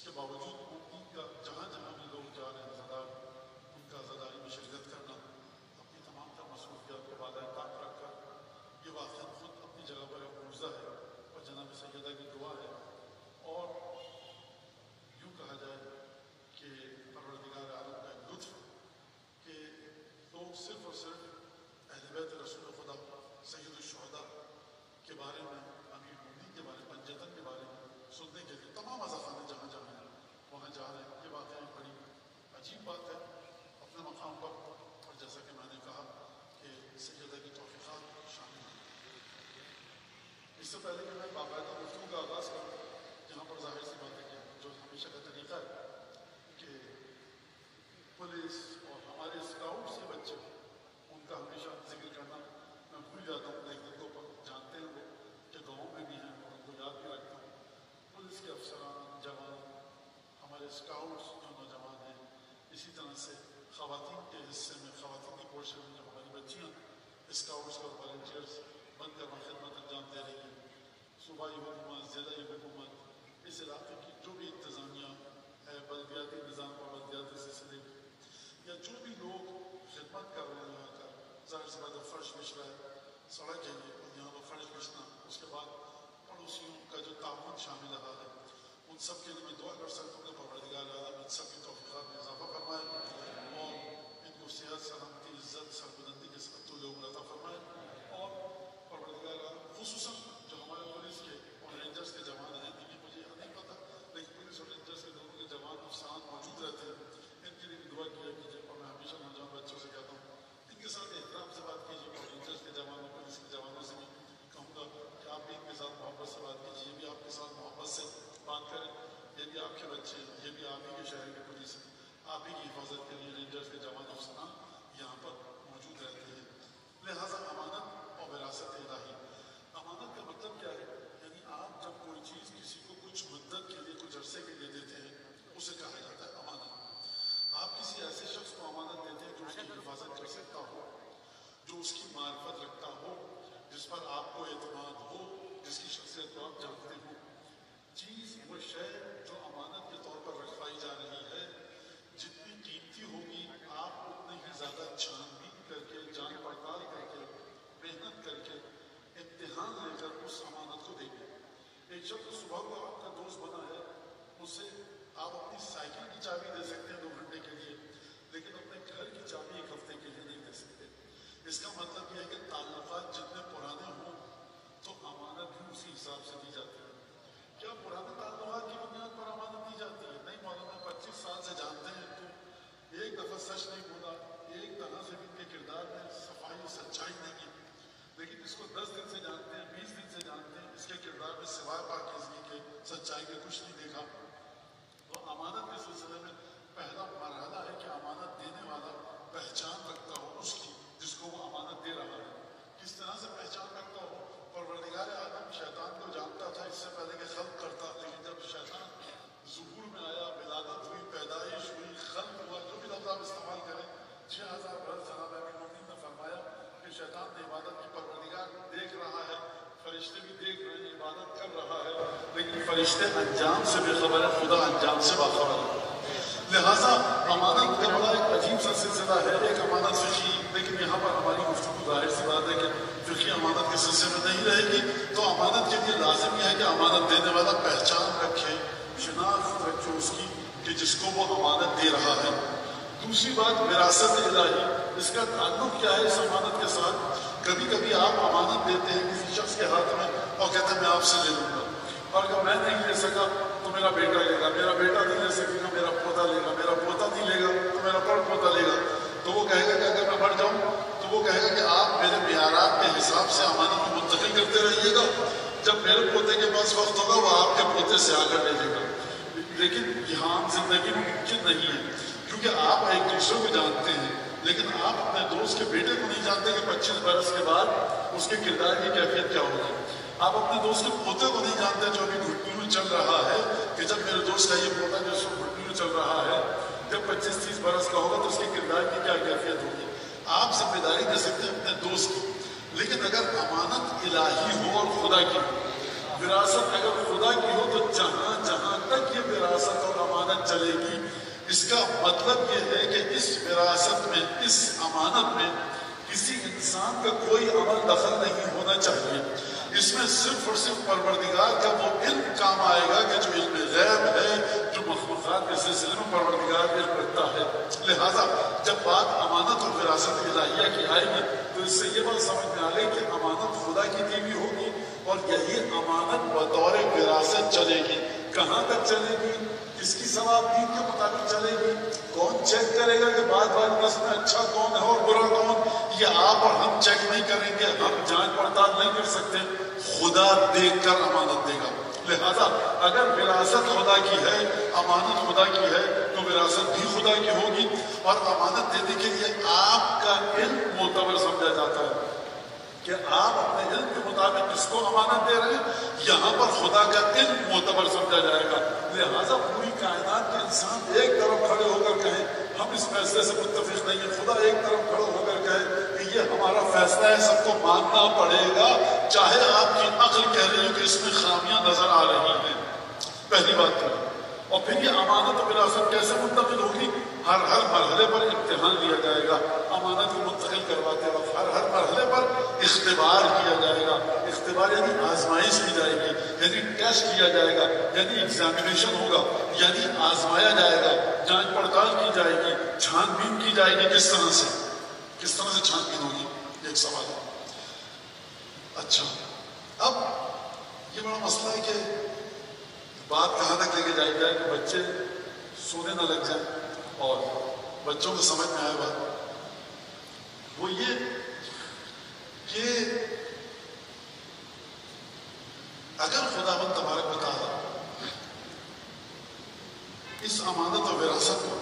اس کے باوجود ان کا جہاں جہاں بھی لوگ جا رہے ہیں عزادار، ان کا عزاداری میں شرکت کرنا، اپنی تمام تر مصروفیات کو بالائے طاق رکھ کر، یہ واقعہ خود اپنی جگہ پر ایک معجزہ ہے اور جناب سیدہ کی دعا ہے. اور یوں کہا جائے کہ پروردگار عالم کا ایک لطف کہ لوگ صرف اور صرف اہل بیت رسول خدا سید الشہداء کے بارے میں، امیر المومنین کے بارے میں، پنجتن کے بارے میں سننے کے لیے تمام عزاخانے جہاں جہاں ہیں وہاں جا رہے ہیں. یہ واقعہ ایک بڑی عجیب بات ہے اپنے مقام پر. اور جیسا کہ میں نے کہا کہ سیدہ کی توفیقات شامل ہیں. اس سے پہلے کہ میں باقاعدہ گفتگو کا آغاز کروں، جہاں پر ظاہر سی بات ہے کہ جو ہمیشہ کا طریقہ ہے کہ پولیس اور ہمارے اسکاؤٹس کے بچے ان کا ہمیشہ ذکر کرنا میں بھول جاتا ہوں، لیکن تو جانتے ہیں وہ کہ گاؤں میں بھی ہیں اور ان کو یاد بھی رکھتا ہوں. پولیس کے افسران، جوان، ہمارے اسکاؤٹس جو نوجوان ہیں، اسی طرح سے خواتین کے حصے میں، خواتین کی پورشن میں جو ہماری بچیاں اسکاؤٹس اور والنٹیئرس بن کر خدمت انجام دے رہی ہیں، صوبائی حکومت، ضلعی حکومت، اس علاقے کی جو بھی انتظامیہ ہے، بلدیاتی نظام اور بلدیاتی سلسلے یا جو بھی لوگ خدمت کر رہے ہیں یہاں کا، ظاہر سی بات ہے فرش بچھ رہا ہے سڑک کے لیے اور یہاں پر فرش بچھنا، اس کے بعد پڑوسیوں کا جو تعاون شامل رہا ہے، ان سب کے لیے میں دعا کر سکتا ہوں کہ پروردگار عالم ان سب کی توفیقات میں اضافہ فرمائے اور ان کو صحت، سلامتی، عزت، سربلندی کے ساتھ طول عمر عطا فرمائے. اور پروردگار عالم خصوصاً جو ہمارے پولیس کے اور رینجرز کے جوان ہیں، یہ مجھے نہیں پتا لیکن پولیس اور رینجرز کے دونوں کے جوان افسران موجود رہتے ہیں، ان کے لیے بھی دعا کیا کیجیے. اور میں ہمیشہ نوجوان بچوں سے کہتا ہوں ان کے ساتھ احترام سے بات کیجیے، اور رینجرز کے جوانوں، پولیس کے جوانوں سے بھی کہوں گا کہ آپ بھی ان کے ساتھ محبت سے بات کیجیے، یہ بھی آپ کے ساتھ محبت سے بات کریں. یہ بھی آپ کے بچے ہیں، یہ بھی آپ ہی کے شہر کی پولیس ہے، آپ ہی کی حفاظت کے لیے رینجرز کے جوان افسران یہاں پر موجود رہتے ہیں. لہٰذا امانت اور وراثت الہی. امانت کا مطلب کیا ہے؟ یعنی آپ جب کوئی چیز کسی کو کچھ مدت کے لیے، کچھ عرصے کے لیے دیتے ہیں، اسے کہا جاتا ہے امانت. آپ کسی ایسے شخص کو امانت دیتے ہیں جو اس کی حفاظت کر سکتا ہو، جو اس کی معرفت رکھتا ہو، جس پر آپ کو اعتماد ہو، جس کی شخصیت کو آپ جانتے ہو. چیز وہ شے جو امانت کے طور پر رکھوائی جا رہی ہے، جتنی قیمتی ہوگی آپ اتنے ہی زیادہ چھان بین کر کے، جان پڑتال کر کے، محنت کر کے، امتحان لے کر اس امانت کو دیں گے. ایک شخص صبح کو آپ کا دوست بنا ہے، اسے آپ اپنی سائیکل کی چابی دے سکتے ہیں 2 گھنٹے کے لیے، لیکن اپنے گھر کی چابی 1 ہفتے کے لیے نہیں دے سکتے. اس کا مطلب یہ ہے کہ تعلقات جتنے پرانے ہوں تو امانت بھی اسی حساب سے دی جاتی ہے. کیا پرانے تعلقات کی بنیاد پر امانت دی جاتی ہے؟ نہیں مولانا، 25 سال سے جانتے ہیں تو ایک دفعہ سچ نہیں بولا، ایک طرح سے بھی ان کے کردار میں صفائی و سچائی نہیں ہے. لیکن اس کو 10 دن سے جانتے ہیں، 20 دن سے جانتے ہیں، اس کے کردار میں سوائے پاکیزگی کے، سچائی کے کچھ نہیں دیکھا. تو امانت کے سلسلے میں پہلا مرحلہ ہے کہ امانت دینے والا پہچان رکھتا ہو اس کی جس کو وہ امانت دے رہا ہے. کس طرح سے پہچان رکھتا ہو؟ پروردگار عالم شیطان کو جانتا تھا اس سے پہلے کہ خلق کرتا، لیکن جب شیطان ظہور میں آیا، ولادت ہوئی، پیدائش ہوئی، خلق ہوا، جو بھی لفظ آپ استعمال کریں، 6000 برس جناب امیر المومنین نے فرمایا کہ شیطان نے عبادت کی. پروردگار دیکھ رہا ہے، فرشتے بھی دیکھ رہے ہیں، عبادت کر رہا ہے، لیکن فرشتے انجام سے بے خبر ہے، خدا انجام سے باخبر ہے. لہٰذا امانت کا بڑا ایک عجیب سا سلسلہ ہے. ایک امانت فقہی، لیکن یہاں پر ہماری گفتگو ظاہر سی بات ہے کہ فقہی امانت کے سلسلے میں نہیں رہے گی. تو امانت کے لیے لازم یہ ہے کہ امانت دینے والا پہچان رکھے، شناخت رکھے اس کی کہ جس کو وہ امانت دے رہا ہے. دوسری بات وراثت الہی. اس کا تعلق کیا ہے اس امانت کے ساتھ؟ کبھی کبھی آپ امانت دیتے ہیں کسی شخص کے ہاتھ میں اور کہتے ہیں میں آپ سے لے لوں گا، اور اگر میں نہیں لے سکا تو میرا بیٹا لے گا، میرا بیٹا نہیں لے سکے گا میرا پوتا لے گا، میرا پوتا نہیں لے گا تو میرا پڑ پوتا لے گا. تو وہ کہے گا کہ اگر میں مر جاؤں تو وہ کہے گا کہ آپ میرے معیارات کے حساب سے امانت کو منتقل کرتے رہیے گا، جب میرے پوتے کے پاس وقت ہوگا وہ آپ کے پوتے سے آ کر لے لے گا. لیکن یہاں زندگی میں ممکن نہیں ہے، کیونکہ آپ ایک دوسرے کو جانتے ہیں، لیکن آپ اپنے دوست کے بیٹے کو نہیں جانتے کہ 25 برس کے بعد اس کے کردار کی کیفیت کیا ہوگی. آپ اپنے دوست کے پوتے کو نہیں جانتے جو ابھی گھٹنی میں چل رہا ہے، کہ جب میرے دوست کا یہ پوتا جو اس کو گھٹنی میں چل رہا ہے، جب 25-30 برس کا ہوگا تو اس کے کردار کی کیا کیفیت ہوگی. آپ ذمہ داری دے سکتے ہیں اپنے دوست کی، لیکن اگر امانت الہی ہو اور خدا کی ہو، وراثت اگر خدا کی ہو تو جہاں جہاں تک یہ وراثت اور امانت چلے گی، اس کا مطلب یہ ہے کہ اس وراثت میں، اس امانت میں کسی انسان کا کوئی عمل دخل نہیں ہونا چاہیے۔ اس میں صرف اور صرف پروردگار کا وہ علم کام آئے گا کہ جو علم غیب ہے، جو مخلوقات کے سلسلے میں پروردگار علم رکھتا ہے۔ لہٰذا جب بات امانت اور وراثت الہیہ کی آئے گی تو اس سے یہ بات سمجھ میں آ گئی کہ امانت خدا کی دی ہوئی ہوگی اور یہی امانت بطور وراثت چلے گی۔ کہاں تک چلے گی؟ اس کی ثواب دین کے مطابق چلے گی۔ کون چیک کرے گا کہ بعد نسل میں اچھا کون ہے اور برا کون؟ یہ آپ اور ہم چیک نہیں کریں گے، ہم جانچ پڑتال نہیں کر سکتے، خدا دیکھ کر امانت دے گا۔ لہذا اگر وراثت خدا کی ہے، امانت خدا کی ہے تو وراثت بھی خدا کی ہوگی، اور امانت دینے کے لیے آپ کا علم معتبر سمجھا جاتا ہے کہ آپ اپنے علم کے مطابق اس کو امانت دے رہے ہیں، یہاں پر خدا کا علم معتبر سمجھا جائے گا۔ لہٰذا پوری کائنات کے انسان ایک طرف کھڑے ہو کر کہیں ہم اس فیصلے سے متفق نہیں ہیں، خدا ایک طرف کھڑے ہو کر کہے کہ یہ ہمارا فیصلہ ہے، سب کو ماننا پڑے گا، چاہے آپ کی عقل کہہ رہی ہو کہ اس میں خامیاں نظر آ رہی ہیں۔ پہلی بات تو، اور پھر یہ امانت و وراثت کیسے منتقل ہوگی؟ ہر مرحلے پر امتحان لیا جائے گا۔ امانت کو منتقل کرواتے وقت ہر مرحلے پر اختبار کیا جائے گا۔ اختبار یعنی آزمائش کی جائے گی، یعنی ٹیسٹ کیا جائے گا، یعنی ایگزامینیشن ہوگا، یعنی آزمایا جائے گا، جانچ پڑتال کی جائے گی، چھان بین کی جائے گی۔ کس طرح سے چھان بین ہوگی؟ ایک سوال ہے۔ اچھا، اب یہ بڑا مسئلہ ہے کہ بات کہاں تک لے کے جائی جائے کہ بچے سونے نہ لگ جائیں اور بچوں کو سمجھ میں آئے بات، وہ یہ کہ اگر خداوند تبارک و تعالی اس امانت و وراثت کو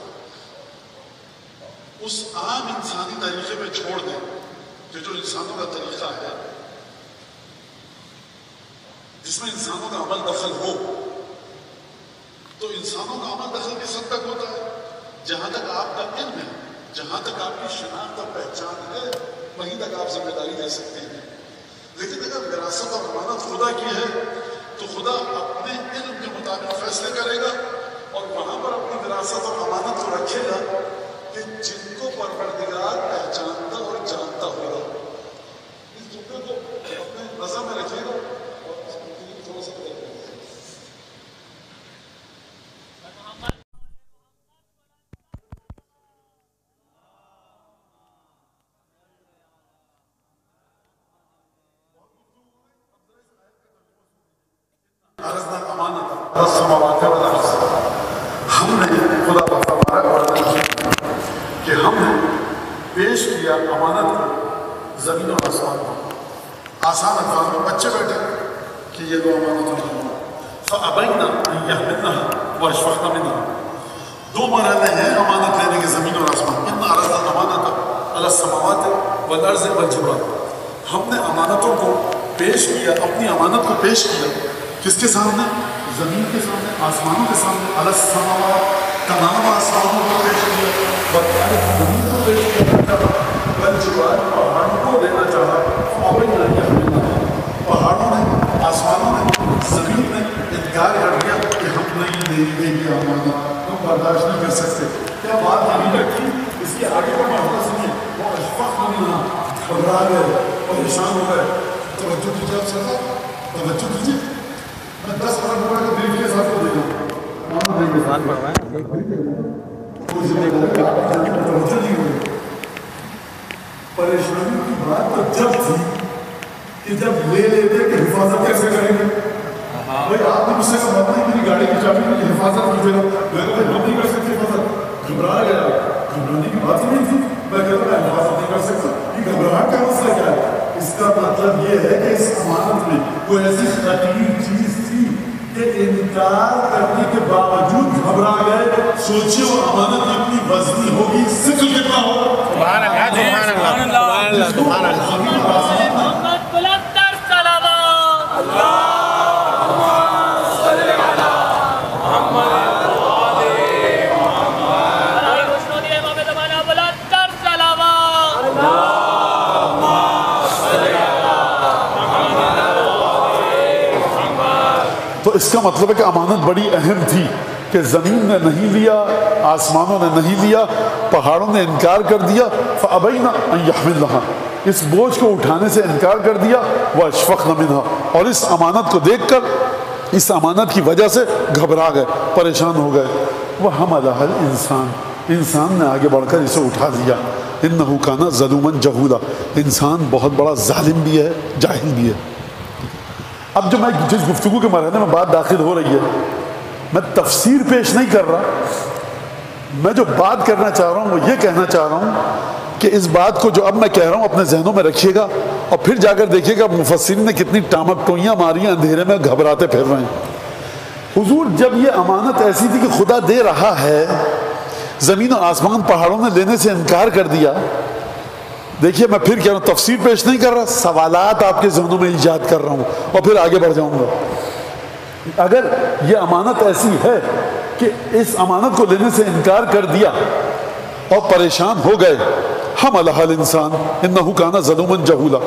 اس عام انسانی طریقے پہ چھوڑ دیں کہ جو انسانوں کا طریقہ ہے، جس میں انسانوں کا عمل دخل ہو، تو انسانوں کا عمل دخل کس حد تک ہوتا ہے؟ جہاں تک آپ کا علم ہے، جہاں تک آپ کی شناخت اور پہچان ہے، وہیں تک آپ ذمہ داری دے سکتے ہیں۔ لیکن اگر وراثت اور امانت خدا کی ہے تو خدا اپنے علم کے مطابق فیصلے کرے گا اور وہاں پر اپنی وراثت اور امانت کو رکھے گا کہ جن کو پروردگار پہچانتا اور جانتا ہوگا۔ اس جملے کو اپنے نظر میں رکھیے گا اور اس کو تھوڑا سا بدل دیں۔ ہم نے خدا کہ ہم نے پیش کیا امانت کو زمین اور آسمان کو، آسان الفاظ میں بچے بیٹھے کہ یہ دو امانت فأبینا ان یحملنها واشفقن منها۔ دو مرحلے ہیں امانت لینے کے، زمین اور آسمان۔ ان عرضنا الامانة علی السماوات والارض والجبال۔ ہم نے امانتوں کو پیش کیا، اپنی امانت کو پیش کیا کس کے سامنے؟ زمین کے سامنے، آسمانوں کے سامنے۔ علی السماوات، تمام آسمانوں کو پیش کیا، والارض، زمین کو پیش کیا، والجبال، پہاڑوں کو دینا چاہا۔ فأبینا ان یحملنها، پہاڑوں نے، آسمانوں نے، زمین نے انکار کر دیا کہ ہم نہیں دیں گے امانت، ہم برداشت نہیں کر سکتے۔ کیا بات یہی رکھی؟ اس کے آگے کا معاملہ سنیے۔ وہ اشفقن منها، گھبرا گئے، پریشان ہو گئے۔ توجہ کیجیے، آپ سر توجہ کیجیے۔ میں 10 منٹ کے بریف کے ساتھ کو دے دوں پریشانی کی بات تو جب تھی کہ جب لے لیتے کہ حفاظت کیسے کریں گے۔ بھائی آپ نے مجھ سے کہا نہیں میری گاڑی کی چابی کی حفاظت کیجیے گا، میں کہتا ہم نہیں کر سکتے حفاظت۔ گھبرا گیا، گھبرانے کی بات ہی نہیں تھی۔ میں کہتا میں حفاظت نہیں کر سکتا، یہ گھبراہٹ کا مسئلہ کیا ہے؟ اس کا مطلب یہ ہے کہ اس امانت میں کوئی ایسی خطیر چیز تھی کہ انکار کرنے کے باوجود گھبرا گئے۔ سوچیے وہ امانت کتنی وزنی ہوگی، ثقل کتنا ہوگا۔ سبحان اللہ، سبحان اللہ، سبحان اللہ۔ محمد بلند تر صلوات، اللہم صلی علی محمد وآل محمد۔ علی رسول امام زمانہ بلند تر صلوات، اللہم صلی علی محمد وآل محمد۔ تو اس کا مطلب ہے کہ امانت بڑی اہم تھی کہ زمین نے نہیں لیا، آسمانوں نے نہیں لیا، پہاڑوں نے انکار کر دیا، فَأَبَيْنَ أَن يَحْمِلْنَهَا، اس بوجھ کو اٹھانے سے انکار کر دیا، وَأَشْفَقْنَ مِنْهَا، اور اس امانت کو دیکھ کر، اس امانت کی وجہ سے گھبرا گئے، پریشان ہو گئے۔ وَحَمَلَهَا الْإِنسَانُ، انسان نے آگے بڑھ کر اسے اٹھا لیا، إِنَّهُ كَانَ ظَلُومًا جَهُولًا، انسان بہت بڑا ظالم بھی ہے، جاہل بھی ہے۔ اب جو میں جس گفتگو کے مرحلے میں بات داخل ہو رہی ہے، میں تفسیر پیش نہیں کر رہا، میں جو بات کرنا چاہ رہا ہوں وہ یہ کہنا چاہ رہا ہوں کہ اس بات کو جو اب میں کہہ رہا ہوں اپنے ذہنوں میں رکھیے گا، اور پھر جا کر دیکھیے گا مفسرین نے کتنی ٹامک ٹوئیاں ماری ہیں، اندھیرے میں گھبراتے پھر رہے ہیں۔ حضور جب یہ امانت ایسی تھی کہ خدا دے رہا ہے، زمین و آسمان پہاڑوں نے لینے سے انکار کر دیا، دیکھیے میں پھر کہہ رہا ہوں، تفسیر پیش نہیں کر رہا، سوالات آپ کے ذہنوں میں ایجاد کر رہا ہوں اور پھر آگے بڑھ جاؤں گا۔ اگر یہ امانت ایسی ہے کہ اس امانت کو لینے سے انکار کر دیا اور پریشان ہو گئے، حملها الانسان انه كان ظلوما جهولا،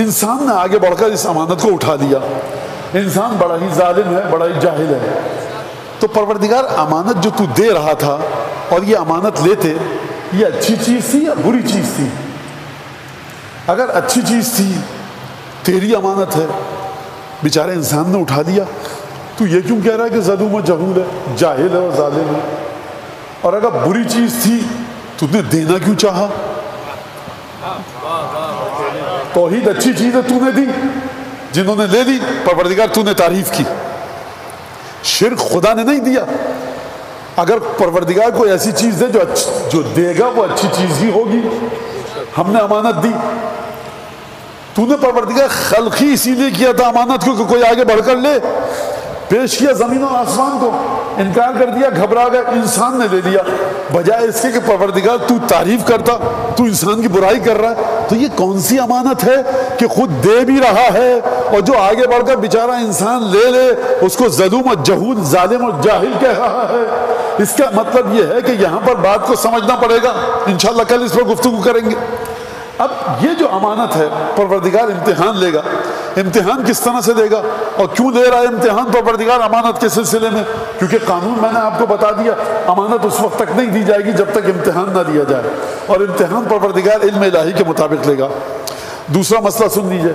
انسان نے آگے بڑھ کر اس امانت کو اٹھا لیا، انسان بڑا ہی ظالم ہے، بڑا ہی جاہل ہے۔ تو پروردگار امانت جو تو دے رہا تھا اور یہ امانت لیتے، یہ اچھی چیز تھی یا بری چیز تھی؟ اگر اچھی چیز تھی، تیری امانت ہے، بیچارے انسان نے اٹھا لیا، تو یہ کیوں کہہ رہا ہے کہ ظلوم و جہول ہے، جاہل ہے اور ظالم ہے؟ اور اگر بری چیز تھی تو نے دینا کیوں چاہا؟ توحید اچھی چیز ہے، تو نے دی، جنہوں نے لے لی پروردگار تو نے تعریف کی۔ شرک خدا نے نہیں دیا۔ اگر پروردگار کوئی ایسی چیز ہے جو دے گا وہ اچھی چیز ہی ہوگی۔ ہم نے امانت دی، تو نے پروردگار خلق ہی اسی لیے کیا تھا امانت کو کہ کوئی آگے بڑھ کر لے، پیش کیا زمین و آسمان کو، انکار کر دیا، گھبرا گئے، انسان نے لے لیا، بجائے اس کے کہ پروردگار تو تعریف کرتا، تو انسان کی برائی کر رہا ہے۔ تو یہ کون سی امانت ہے کہ خود دے بھی رہا ہے اور جو آگے بڑھ کر بیچارہ انسان لے لے اس کو ظلوم و جہول، ظالم اور جاہل کہہ رہا ہے؟ اس کا مطلب یہ ہے کہ یہاں پر بات کو سمجھنا پڑے گا، انشاءاللہ کل اس پر گفتگو کریں گے۔ اب یہ جو امانت ہے پروردگار امتحان لے گا، امتحان کس طرح سے لے گا اور کیوں لے رہا ہے امتحان پروردگار امانت کے سلسلے میں؟ کیونکہ قانون میں نے آپ کو بتا دیا، امانت اس وقت تک نہیں دی جائے گی جب تک امتحان نہ لیا جائے، اور امتحان پروردگار علم الہی کے مطابق لے گا۔ دوسرا مسئلہ سن لیجئے،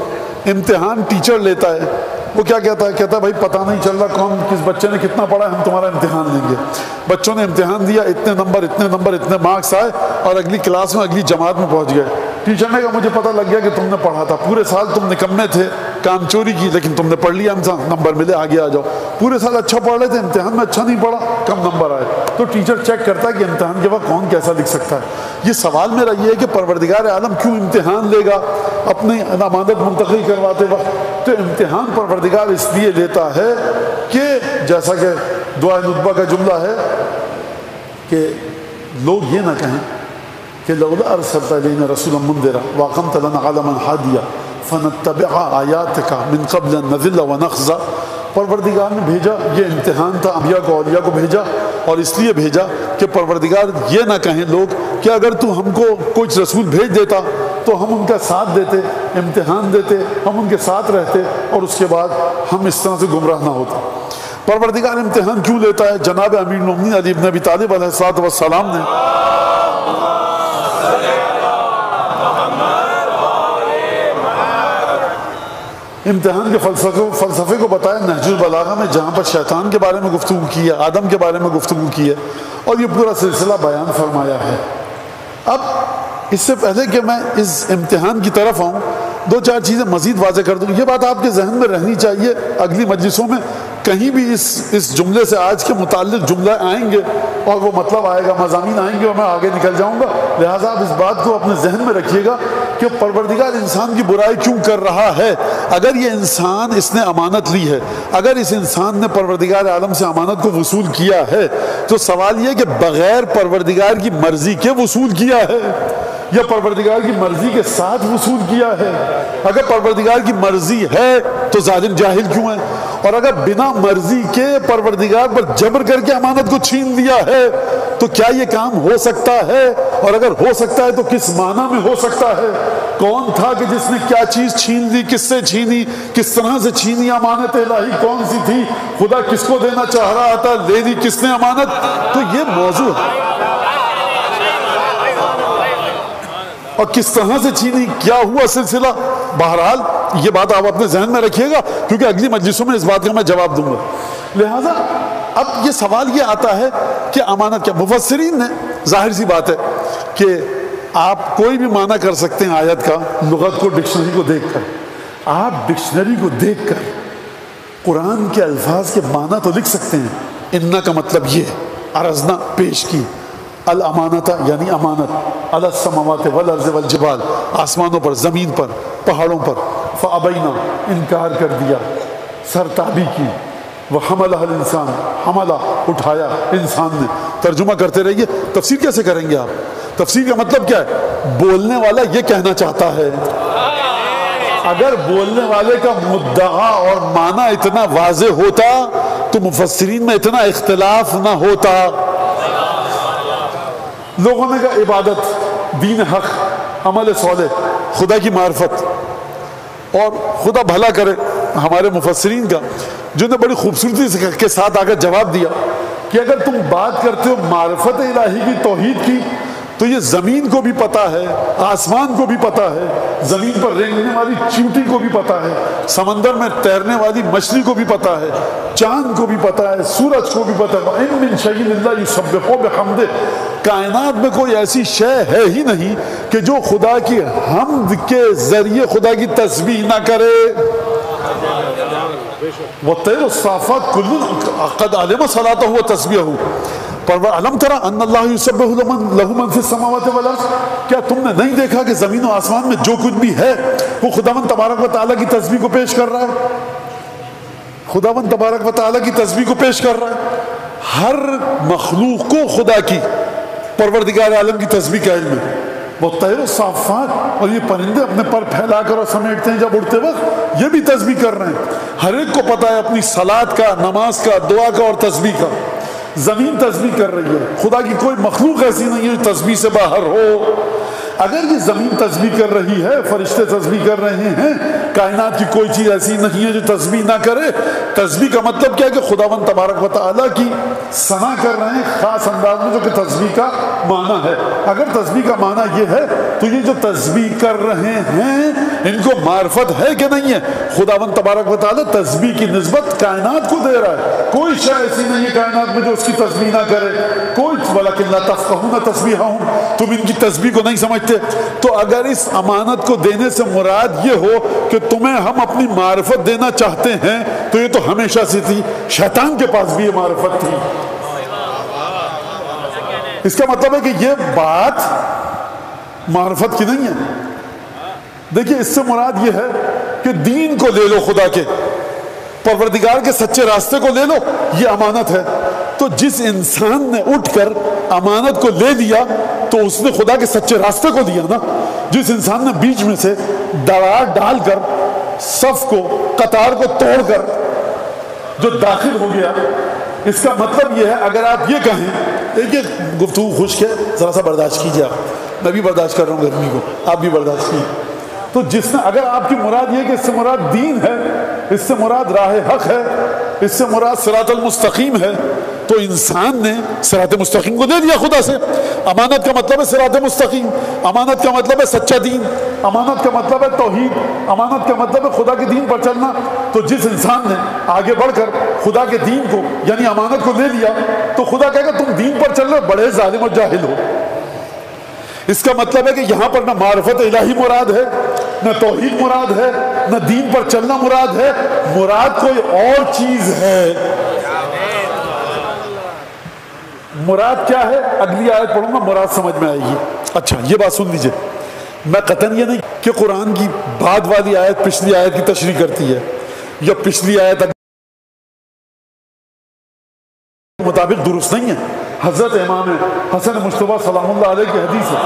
امتحان ٹیچر لیتا ہے، وہ کیا کہتا ہے؟ کہتا ہے بھائی پتہ نہیں چل رہا کون کس بچے نے کتنا پڑھا ہے، ہم تمہارا امتحان لیں گے۔ بچوں نے امتحان دیا، اتنے نمبر اتنے مارکس آئے اور اگلی کلاس میں اگلی جماعت میں پہنچ گئے۔ ٹیچر نے کہا مجھے پتہ لگ گیا کہ تم نے پڑھا تھا، پورے سال تم نکمے تھے، کام چوری کی، لیکن تم نے پڑھ لیا، نمبر ملے، آگے آ جاؤ۔ پورے سال اچھا پڑھ رہے تھے، امتحان میں اچھا نہیں پڑھا، کم نمبر آئے۔ تو ٹیچر چیک کرتا ہے کہ امتحان کے وقت کون کیسا لکھ سکتا ہے۔ یہ سوال میرا یہ ہے کہ پروردگار عالم کیوں امتحان لے گا اپنی امانت منتقل کرواتے وقت؟ تو امتحان پروردگار اس لیے لیتا ہے کہ جیسا کہ دعائے ندبہ کا جملہ ہے کہ لوگ یہ نہ کہیں کہ لولا ارسلت الینا رسولا منذرا واقمت لنا علما ہادیا فنتبع آیاتک من قبل ان نذل ونخزى۔ پروردگار نے بھیجا، یہ امتحان تھا، انبیاء کو اولیاء کو بھیجا، اور اس لیے بھیجا کہ پروردگار یہ نہ کہیں لوگ کہ اگر تو ہم کو کچھ رسول بھیج دیتا تو ہم ان کا ساتھ دیتے، امتحان دیتے، ہم ان کے ساتھ رہتے اور اس کے بعد ہم اس طرح سے گمراہ نہ ہوتے۔ پروردگار امتحان کیوں لیتا ہے؟ جناب امیر المومنین علی بن ابی طالب علیہ السلام نے امتحان کے فلسفے کو بتایا نہج البلاغہ میں، جہاں پر شیطان کے بارے میں گفتگو کی ہے، آدم کے بارے میں گفتگو کی ہے، اور یہ پورا سلسلہ بیان فرمایا ہے۔ اب اس سے پہلے کہ میں اس امتحان کی طرف آؤں، دو چار چیزیں مزید واضح کر دوں۔ یہ بات آپ کے ذہن میں رہنی چاہیے، اگلی مجلسوں میں کہیں بھی اس جملے سے آج کے متعلق جملہ آئیں گے اور وہ مطلب آئے گا، مضامین آئیں گے اور میں آگے نکل جاؤں گا، لہٰذا آپ اس بات کو اپنے ذہن میں رکھیے گا کہ پروردگار انسان کی برائی کیوں کر رہا ہے۔ اگر یہ انسان، اس نے امانت لی ہے، اگر اس انسان نے پروردگار عالم سے امانت کو وصول کیا ہے، تو سوال یہ کہ بغیر پروردگار کی مرضی کے وصول کیا ہے، یا پروردگار کی مرضی کے ساتھ وصول کیا ہے؟ اگر پروردگار کی مرضی ہے تو ظالم جاہل کیوں ہے؟ اور اگر بنا مرضی کے پروردگار پر جبر کر کے امانت کو چھین لیا ہے تو کیا یہ کام ہو سکتا ہے؟ اور اگر ہو سکتا ہے تو کس معنی میں ہو سکتا ہے؟ کون تھا کہ جس نے کیا چیز چھین لی، کس سے چھینی، کس طرح سے چھینی؟ امانت الہی کون سی تھی؟ خدا کس کو دینا چاہ رہا تھا؟ لے لی کس نے امانت؟ تو یہ موضوع ہے، اور کس طرح سے چھینی، کیا ہوا سلسلہ؟ بہرحال یہ بات آپ اپنے ذہن میں رکھیے گا، کیونکہ اگلی مجلسوں میں اس بات کا میں جواب دوں گا۔ لہٰذا اب یہ سوال یہ آتا ہے کہ امانت کیا؟ مفسرین نے ظاہر سی بات ہے کہ آپ کوئی بھی معنی کر سکتے ہیں آیت کا لغت کو، ڈکشنری کو دیکھ کر۔ آپ ڈکشنری کو دیکھ کر قرآن کے الفاظ کے معنی تو لکھ سکتے ہیں۔ انا کا مطلب یہ ہے، ارزنا پیش کی، الامانتا یعنی امانت، علی السماوات والارض والجبال آسمانوں پر، زمین پر، پہاڑوں پر، فابینا انکار کر دیا، سرتابی کی، وحملہ الانسان حملہ اٹھایا انسان نے۔ ترجمہ کرتے رہیے، تفسیر کیسے کریں گے آپ؟ تفسیر کا مطلب کیا ہے؟ بولنے والا یہ کہنا چاہتا ہے۔ اگر بولنے والے کا مدعا اور معنی اتنا واضح ہوتا تو مفسرین میں اتنا اختلاف نہ ہوتا۔ لوگوں نے کہا عبادت، دین حق، عمل صالح، خدا کی معرفت، اور خدا بھلا کرے ہمارے مفسرین کا جنہوں نے بڑی خوبصورتی کے ساتھ آگر جواب دیا کہ اگر تم بات کرتے ہو معرفت الہی کی، توحید کی، تو یہ زمین کو بھی پتا ہے، آسمان کو بھی پتا ہے، زمین پر رینگنے والی چیونٹی کو بھی پتا ہے، سمندر میں تیرنے والی مچھلی کو بھی پتا ہے، چاند کو بھی پتا ہے، سورج کو بھی پتا ہے۔ وَإِن مِّن شَيْءٍ إِلَّا يُسَبِّحُ بِحَمْدِهِ، کائنات میں کوئی ایسی شے ہے ہی نہیں کہ جو خدا کی حمد کے ذریعے خدا کی تسبیح نہ کرے۔ وَالطَّيْرُ الصَّافَّاتُ كُلٌّ قَدْ عَلِمَ صَلَاتَهُ وَتَسْبِيحَهُ علم ترى ان اللہ یسبح له من فی السماوات والارض، کیا تم نے نہیں دیکھا کہ زمین و آسمان میں جو کچھ بھی ہے وہ خداوند تبارک و تعالیٰ کی تسبیح کو پیش کر رہا ہے؟ خداوند تبارک و تعالیٰ کی تسبیح کو پیش کر رہا ہے۔ ہر مخلوق کو خدا کی، پروردگار عالم کی تسبیح کا علم ہے۔ وہ طیر الصافات، اور یہ پرندے اپنے پر پھیلا کر اور سمیٹتے ہیں جب اڑتے وقت، یہ بھی تسبیح کر رہے ہیں۔ ہر ایک کو پتا ہے اپنی صلاۃ کا، نماز کا، دعا کا اور تسبیح کا۔ زمین تسبیح کر رہی ہے، خدا کی کوئی مخلوق ایسی نہیں ہے جو تسبیح سے باہر ہو۔ اگر یہ زمین تسبیح کر رہی ہے، فرشتے تسبیح کر رہے ہیں، کائنات کی کوئی چیز ایسی نہیں ہے جو تسبیح نہ کرے۔ تسبیح کا مطلب کیا ہے کہ خداوند تبارک و تعالیٰ کی ثنا کر رہے ہیں خاص انداز میں، جو کہ تسبیح کا معنی ہے۔ اگر تسبیح کا معنی یہ ہے تو یہ جو تسبیح کر رہے ہیں ان کو معرفت ہے کہ نہیں ہے؟ خداوند تبارک و تعالیٰ تسبیح کی نسبت کائنات کو دے رہا ہے۔ کوئی شے ایسی نہیں ہے کائنات میں جو اس کی تسبیح نہ کرے، کوئی وَلَكِنْ لَا تَفْقَهُونَ تَسْبِيحَهُمْ، تم ان کی تسبیح کو نہیں سمجھتے۔ تو اگر اس امانت کو دینے سے مراد یہ ہو کہ تمہیں ہم اپنی معرفت دینا چاہتے ہیں تو یہ تو ہمیشہ سے تھی، شیطان کے پاس بھی یہ معرفت تھی۔ اس کا مطلب ہے کہ یہ بات معرفت کی نہیں ہے۔ دیکھیے اس سے مراد یہ ہے کہ دین کو لے لو، خدا کے پروردگار کے سچے راستے کو لے لو، یہ امانت ہے۔ تو جس انسان نے اٹھ کر امانت کو لے لیا تو اس نے خدا کے سچے راستے کو دیا نا۔ جس انسان نے بیچ میں سے دراڑ ڈال کر صف کو، قطار کو توڑ کر جو داخل ہو گیا، اس کا مطلب یہ ہے، اگر آپ یہ کہیں، دیکھیے گفتگو خشک ہے، ذرا سا برداشت کیجیے، آپ، میں بھی برداشت کر رہا ہوں گرمی کو، آپ بھی برداشت کیجیے۔ تو جس نے، اگر آپ کی مراد یہ کہ اس سے مراد دین ہے، اس سے مراد راہ حق ہے، اس سے مراد صراط المستقیم ہے، تو انسان نے صراط مستقیم کو دے دیا خدا سے۔ امانت کا مطلب ہے صراط مستقیم، امانت کا مطلب ہے سچا دین، امانت کا مطلب ہے توحید، امانت کا مطلب ہے خدا کے دین پر چلنا۔ تو جس انسان نے آگے بڑھ کر خدا کے دین کو یعنی امانت کو لے لیا تو خدا کہے گا تم دین پر چل رہے بڑے ظالم اور جاہل ہو۔ اس کا مطلب ہے کہ یہاں پر نہ معرفت الہی مراد ہے، نہ توحید مراد ہے، نہ دین پر چلنا مراد ہے، مراد کوئی اور چیز ہے۔ مراد کیا ہے؟ اگلی آیت پڑھوں گا، مراد سمجھ میں آئے گی۔ اچھا یہ بات سن لیجئے، میں قطعاً یہ نہیں کہ قرآن کی بعد والی آیت پچھلی آیت کی تشریح کرتی ہے یا پچھلی آیت مطابق درست نہیں ہے۔ حضرت امام حسن مصطفیٰ سلام اللہ علیہ کی حدیث ہے،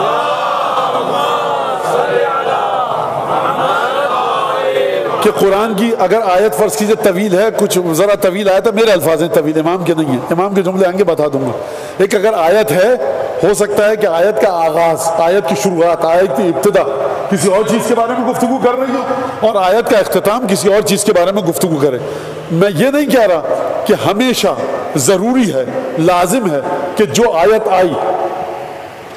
کہ قرآن کی اگر آیت فرض کیجئے طویل ہے، کچھ ذرا طویل آیت ہے، میرے الفاظ ہیں طویل، امام کے نہیں ہیں، امام کے جملے آئیں گے بتا دوں گا. ایک اگر آیت ہے، ہو سکتا ہے کہ آیت کا آغاز، آیت کی شروعات، آیت کی ابتدا کسی اور چیز کے بارے میں گفتگو کر رہی ہو اور آیت کا اختتام کسی اور چیز کے بارے میں گفتگو کرے. میں یہ نہیں کہہ رہا کہ ہمیشہ ضروری ہے، لازم ہے کہ جو آیت آئی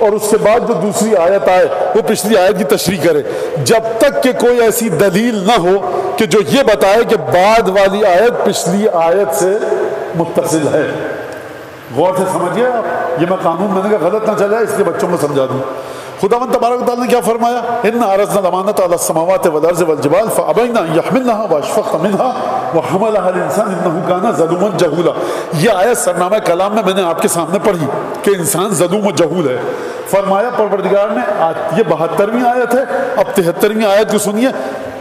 اور اس کے بعد جو دوسری آیت آئے وہ پچھلی آیت کی تشریح کرے، جب تک کہ کوئی ایسی دلیل نہ ہو کہ جو یہ بتائے کہ بعد والی آیت پچھلی آیت سے متصل ہے. غور سے سمجھیے آپ، یہ میں قانون میں نے کہا غلط نہ چلے اس لیے بچوں کو سمجھا دوں. خداوند تبارک و تعالیٰ نے کیا فرمایا؟ ان عرضنا الامانۃ علی السماوات والارض والجبال فابین ان یحملنها واشفقن منها وحملها الانسان انه کان ظلوما جہولا. یہ آیت سرنامہ کلام میں نے آپ کے سامنے پڑھی کہ انسان ظلوم و جہول ہے. فرمایا پروردگار نے، یہ 72ویں آیت ہے، اب 73ویں آیت کو سنیے،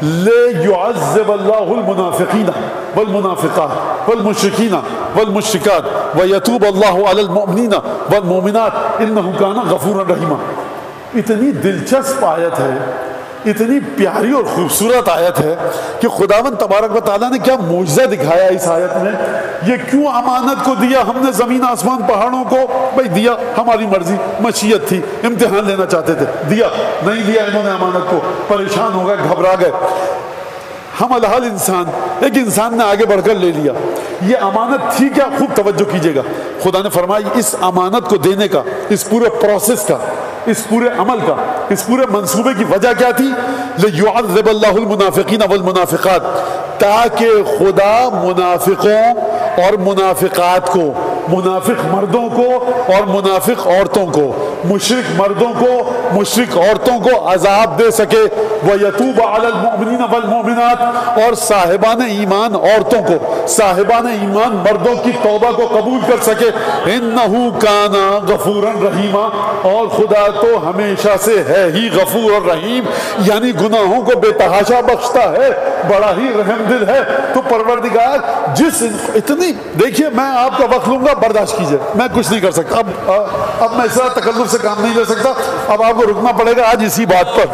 لِيُعَذِّبَ اللَّهُ الْمُنَافِقِينَ وَالْمُنَافِقَاتِ وَالْمُشْرِكِينَ وَالْمُشْرِكَاتِ وَيَتُوبَ اللَّهُ عَلَى الْمُؤْمِنِينَ وَالْمُؤْمِنَاتِ إِنَّهُ كَانَ غَفُورًا رَحِيمًا. اتنی دلچسپ آیت ہے، اتنی پیاری اور خوبصورت آیت ہے کہ خداوند تبارک و تعالیٰ نے کیا معجزہ دکھایا اس آیت میں. یہ کیوں امانت کو دیا ہم نے، زمین آسمان پہاڑوں کو؟ بھئی دیا ہماری مرضی، مشیت تھی، امتحان لینا چاہتے تھے، دیا. نہیں دیا انہوں نے امانت کو، پریشان ہو گئے، گھبرا گئے. حملها الانسان، ایک انسان نے آگے بڑھ کر لے لیا. یہ امانت تھی کیا؟ خوب توجہ کیجئے گا. خدا نے فرمایا اس امانت کو دینے کا، اس پورے پروسیس کا، اس پورے عمل کا، اس پورے منصوبے کی وجہ کیا تھی؟ لِيُعَذِّبَ اللَّهُ الْمُنَافِقِينَ وَالْمُنَافِقَاتِ، تاکہ خدا منافقوں اور منافقات کو، منافق مردوں کو اور منافق عورتوں کو، مشرک مردوں کو مشرک عورتوں کو عذاب دے سکے. وَيَتُوبَ عَلَى الْمُؤْمِنِينَ وَالْمُؤْمِنَاتِ، اور صاحبان ایمان عورتوں کو، صاحبان ایمان مردوں کی توبہ کو قبول کر سکے. إِنَّهُ كَانَ غَفُورًا رَحِيمًا، اور خدا تو ہمیشہ سے ہے ہی غفور اور رحیم، یعنی گناہوں کو بے تحاشا بخشتا ہے، بڑا ہی رحم دل ہے. تو پروردگار جس اتنی، دیکھیے میں آپ کا وقت لوں گا، برداشت کیجئے، میں کچھ نہیں کر سکتا اب میں اس طرح تکلف سے کام نہیں لے سکتا. اب آپ کو رکنا پڑے گا آج اسی بات پر،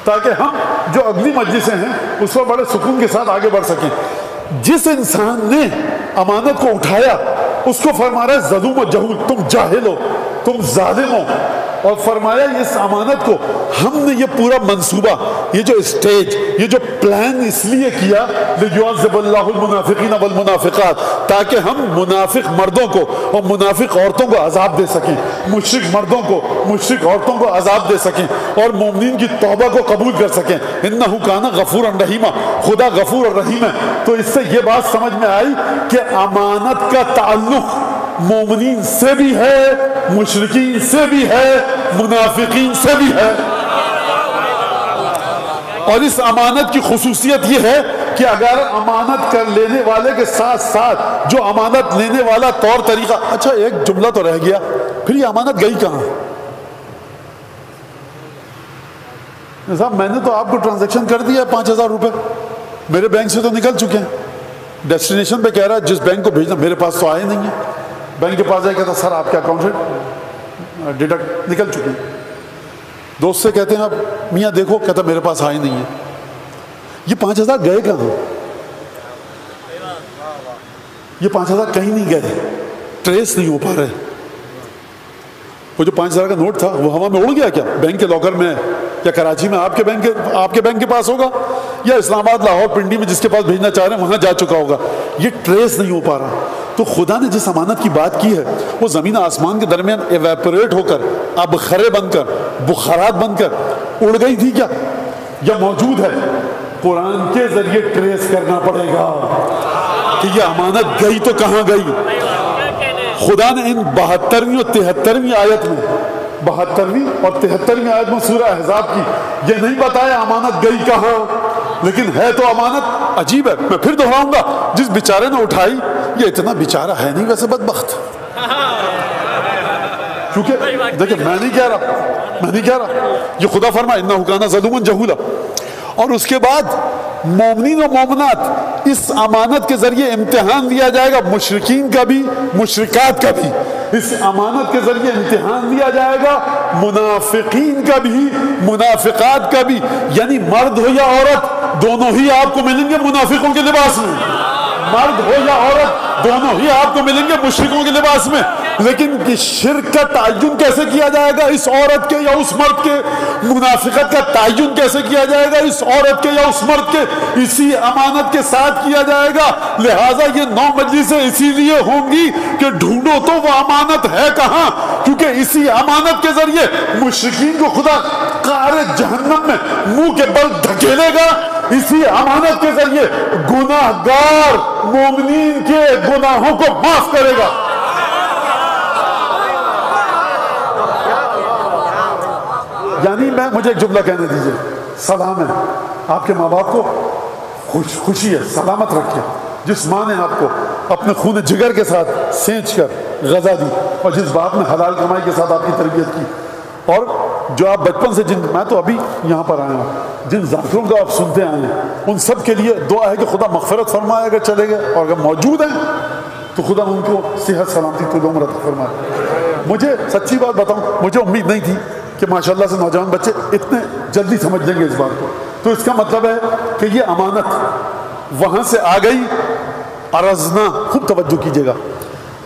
تاکہ ہم جو اگلی مجلسیں ہیں اس پر بڑے سکون کے ساتھ آگے بڑھ سکیں. جس انسان نے امانت کو اٹھایا اس کو فرما رہا ہے ظلوم و جہول، تم جاہل ہو، تم ظالم ہو. اور فرمایا اس امانت کو ہم نے یہ پورا منصوبہ، یہ جو اسٹیج، یہ جو پلان اس لیے کیا لِيُعَذِّبَ اللَّهُ الْمُنَافِقِينَ وَالْمُنَافِقَاتِ، تاکہ ہم منافق مردوں کو اور منافق عورتوں کو عذاب دے سکیں، مشرک مردوں کو مشرک عورتوں کو عذاب دے سکیں، اور مومنین کی توبہ کو قبول کر سکیں. إِنَّهُ كَانَ غَفُورًا رَحِيمًا، خدا غفور اور رحیم ہے. تو اس سے یہ بات سمجھ میں آئی کہ امانت کا تعلق مومنین سے بھی ہے، مشرکین سے بھی ہے، منافقین سے بھی ہے. اور اس امانت کی خصوصیت یہ ہے کہ اگر امانت کر لینے والے کے ساتھ ساتھ جو امانت لینے والا طور طریقہ، اچھا ایک جملہ تو رہ گیا، پھر یہ امانت گئی کہاں؟ صاحب میں نے تو آپ کو ٹرانزیکشن کر دیا ہے 5000 روپے، میرے بینک سے تو نکل چکے ہیں، ڈیسٹینیشن پہ کہہ رہا ہے جس بینک کو بھیجنا، میرے پاس تو آئے نہیں ہیں. بینک کے پاس جائے کہتا سر آپ کے اکاؤنٹ سے ڈیڈکٹ نکل چکے ہیں. دوست سے کہتے ہیں اب میاں دیکھو، کہتا میرے پاس آئے نہیں ہیں. یہ 5000 گئے کہاں؟ یہ 5000 کہیں نہیں گئے، ٹریس نہیں ہو پا رہے. وہ جو 5000 کا نوٹ تھا وہ ہوا میں اڑ گیا کیا؟ بینک کے لاکر میں، یا کراچی میں آپ کے بینک کے پاس ہوگا، یا اسلام آباد، لاہور، پنڈی میں جس کے پاس بھیجنا چاہ رہے ہیں وہاں جا چکا ہوگا. یہ ٹریس نہیں ہو پا رہا. تو خدا نے جس امانت کی بات کی ہے وہ زمین آسمان کے درمیان ایویپوریٹ ہو کر، اب خرے بن کر، بخارات بن کر اڑ گئی تھی کیا؟ یا موجود ہے؟ قرآن کے ذریعے ٹریس کرنا پڑے گا کہ یہ امانت گئی تو کہاں گئی. خدا نے ان 72ویں اور 73ویں آیت میں، 72ویں اور 73ویں آیت میں سورہ احزاب کی یہ نہیں بتایا امانت گئی کہاں، لیکن ہے تو امانت. عجیب ہے، میں پھر دہراؤں گا، جس بیچارے نے اٹھائی یہ اتنا بیچارہ ہے نہیں ویسے بدبخت. کیونکہ دیکھیں میں نہیں کہہ رہا، یہ خدا فرمائے انہ کان ظلوما جہولا. اور اس کے بعد مومنین و مومنات اس امانت کے ذریعے امتحان دیا جائے گا، مشرکین کا بھی مشرکات کا بھی اس امانت کے ذریعے امتحان دیا جائے گا. منافقین کا بھی منافقات کا بھی، یعنی مرد ہو یا عورت دونوں ہی آپ کو ملیں گے منافقوں کے لباس میں، مرد ہو یا عورت دونوں ہی آپ کو ملیں گے مشرکوں کے لباس میں. لیکن شرک کا تعین کیسے کیا جائے گا اس عورت کے یا اس مرد کے؟ منافقت کا تعین کیسے کیا جائے گا اس عورت کے یا اس مرد کے؟ اسی امانت کے ساتھ کیا جائے گا. لہٰذا یہ 9 مجلسیں اسی لیے ہوں گی کہ ڈھونڈو تو وہ امانت ہے کہاں، کیونکہ اسی امانت کے ذریعے مشرکین کو خدا قعر جہنم میں منہ کے بل دھکیلے گا، اسی امانت کے ذریعے گناہ گار مومنین کے گناہوں کو معاف کرے گا. یعنی مجھے ایک جملہ کہنے دیجئے، سلام ہے آپ کے ماں باپ کو، خوشی ہے، سلامت رکھے. جس ماں نے آپ کو اپنے خون جگر کے ساتھ سینچ کر غذا دی، اور جس باپ نے حلال کمائی کے ساتھ آپ کی تربیت کی، اور جو آپ بچپن سے میں تو ابھی یہاں پر آیا ہوں، جن ذاکروں کا آپ سنتے آئے ہیں، ان سب کے لیے دعا ہے کہ خدا مغفرت فرمائے اگر چلے گئے، اور اگر موجود ہیں تو خدا ان کو صحت سلامتی طول عمر عطا فرمائے. مجھے سچی بات بتاؤں، مجھے امید نہیں تھی کہ ماشاءاللہ سے نوجوان بچے اتنے جلدی سمجھ لیں گے اس بات کو. تو اس کا مطلب ہے کہ یہ امانت وہاں سے آ گئی. ارزنا، خوب توجہ کیجیے گا،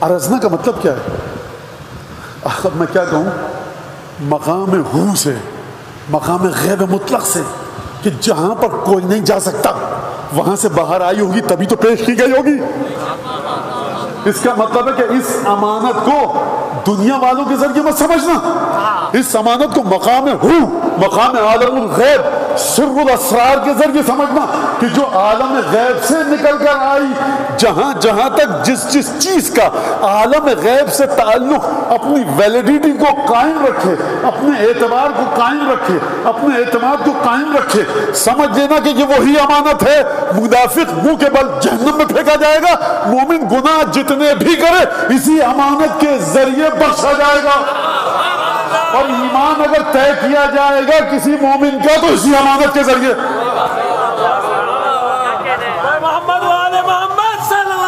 ارزنا کا مطلب کیا ہے؟ اب میں کیا کہوں، مقام ہو سے، مقام غیب مطلق سے، کہ جہاں پر کوئی نہیں جا سکتا وہاں سے باہر آئی ہوگی تبھی تو پیش کی گئی ہوگی. اس کا مطلب ہے کہ اس امانت کو دنیا والوں کے ذریعے مت سمجھنا، اس امانت کو مقام ہو، مقام عالم الغیب، سر الاسرار کے ذریعے سمجھنا، کہ جو عالم غیب سے نکل کر آئی، جہاں تک جس چیز کا عالم غیب سے تعلق اپنی ویلیڈیٹی کو قائم رکھے، اپنے اعتبار کو قائم رکھے، اپنے اعتماد کو قائم رکھے، سمجھ لینا کہ یہ وہی امانت ہے. منافق منہ کے بل جہنم میں پھینکا جائے گا، مومن گناہ جتنے بھی کرے اسی امانت کے ذریعے بخشا جائے گا. اور ایمان اگر طے کیا جائے گا کسی مومن کا تو اسی امانت کے ذریعے. محمد والے محمد صلی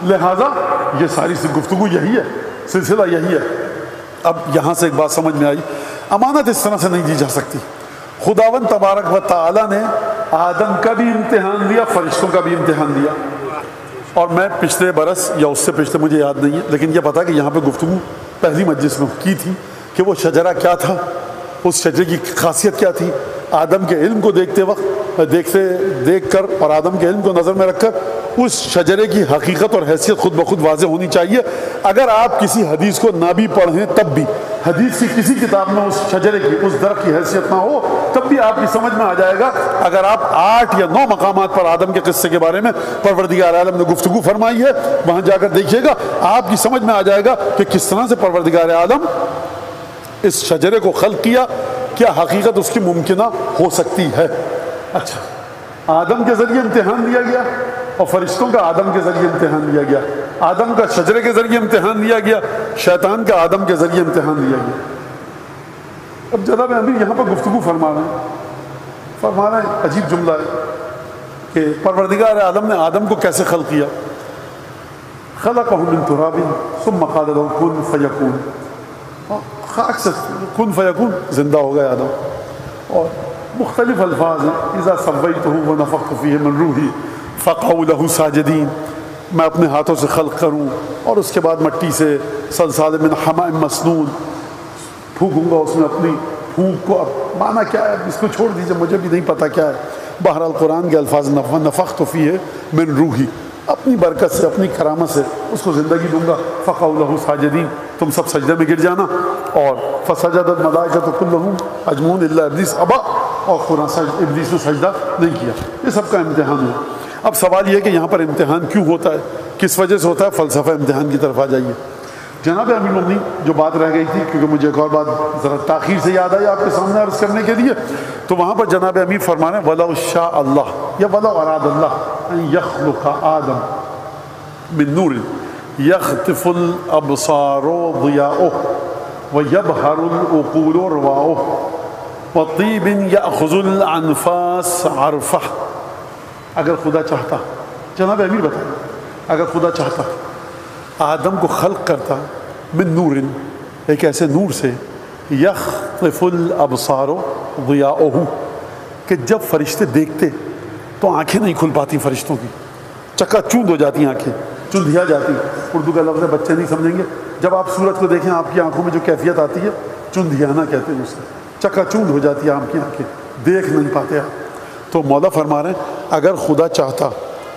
لہذا یہ ساری گفتگو یہی ہے، سلسلہ یہی ہے. اب یہاں سے ایک بات سمجھ میں آئی، امانت اس طرح سے نہیں دی جا سکتی. خداوند تبارک و تعالی نے آدم کا بھی امتحان دیا، فرشتوں کا بھی امتحان دیا. اور میں پچھلے برس یا اس سے پچھلے مجھے یاد نہیں ہے، لیکن یہ پتا کہ یہاں پہ گفتگو پہلی مجلس میں کی تھی کہ وہ شجرہ کیا تھا، اس شجرے کی خاصیت کیا تھی. آدم کے علم کو دیکھتے وقت دیکھ کر اور آدم کے علم کو نظر میں رکھ کر اس شجرے کی حقیقت اور حیثیت خود بخود واضح ہونی چاہیے. اگر آپ کسی حدیث کو نہ بھی پڑھیں تب بھی، حدیث کی کسی کتاب میں اس شجرے کی، اس درخت کی حیثیت نہ ہو تب بھی آپ کی سمجھ میں آ جائے گا. اگر آپ 8 یا 9 مقامات پر آدم کے قصے کے بارے میں پروردگار عالم نے گفتگو فرمائی ہے، وہاں جا کر دیکھیے گا، آپ کی سمجھ میں آ جائے گا کہ کس طرح سے پروردگار عالم اس شجرے کو خلق کیا، کیا حقیقت اس کی ممکنہ ہو سکتی ہے. اچھا، آدم کے ذریعے امتحان دیا گیا اور فرشتوں کا آدم کے ذریعے امتحان دیا گیا. آدم کا شجرے کے ذریعے امتحان دیا گیا، شیطان کا آدم کے ذریعے امتحان دیا گیا. اب جناب امیر یہاں پر گفتگو فرما رہے ہیں عجیب جملہ ہے کہ پروردگار عالم نے آدم کو کیسے خلق کیا. خلقہ من تراب ثم قال له کن فیکون، خاک سے کن فیکون، زندہ ہو گئے آدم. اور مختلف الفاظ ہیں، اذا سویتہ ونفخت فیہ من روحی فقعوا لہ ساجدین، میں اپنے ہاتھوں سے خلق کروں اور اس کے بعد مٹی سے صلصال من حماء مسنون پھونکوں گا اس میں اپنی پھونک کو. اب معنی کیا ہے اس کو چھوڑ دیجئے، مجھے بھی نہیں پتہ کیا ہے. بہرحال قرآن کے الفاظ نفخت فیہ من روحی، اپنی برکت سے اپنی کرامت سے اس کو زندگی دوں گا. فقعوا لہ ساجدین، تم سب سجدے میں گر جانا. اور فسجد الملائکۃ کلہم اجمعون الا ابلیس ابا، اور قرآن ابلیس نے سجدہ نہیں کیا. یہ سب کا امتحان ہے. اب سوال یہ ہے کہ یہاں پر امتحان کیوں ہوتا ہے، کس وجہ سے ہوتا ہے؟ فلسفہ امتحان کی طرف آ جائیے. جناب امیر المومنین جو بات رہ گئی تھی، کیونکہ مجھے ایک اور بات ذرا تاخیر سے یاد آئی آپ کے سامنے عرض کرنے کے لیے، تو وہاں پر جناب امیر فرمانے وَلَوْ شَاءَ اللَّهُ یا وَلَوْ أَرَادَ اللَّهُ أَن يَخْلُقَ آدَمَ من نور يخطف الأبصار ضياؤه ويبهر العقول رواؤه وطيب يأخذ الأنفاس عرفه. اگر خدا چاہتا، جناب امیر بتائیں، اگر خدا چاہتا آدم کو خلق کرتا من نور، ایک ایسے نور سے، یخطف الابصار ضیاؤہ، کہ جب فرشتے دیکھتے تو آنکھیں نہیں کھل پاتی فرشتوں کی، چکا چوند ہو جاتی آنکھیں، چندھیا جاتی. اردو کا لفظ ہے، بچے نہیں سمجھیں گے. جب آپ سورج کو دیکھیں آپ کی آنکھوں میں جو کیفیت آتی ہے چندھیانا کہتے ہیں اسے، چکا چوند ہو جاتی ہے آپ کی آنکھیں، دیکھ نہیں پاتے آپ. تو مولا فرما رہے ہیں اگر خدا چاہتا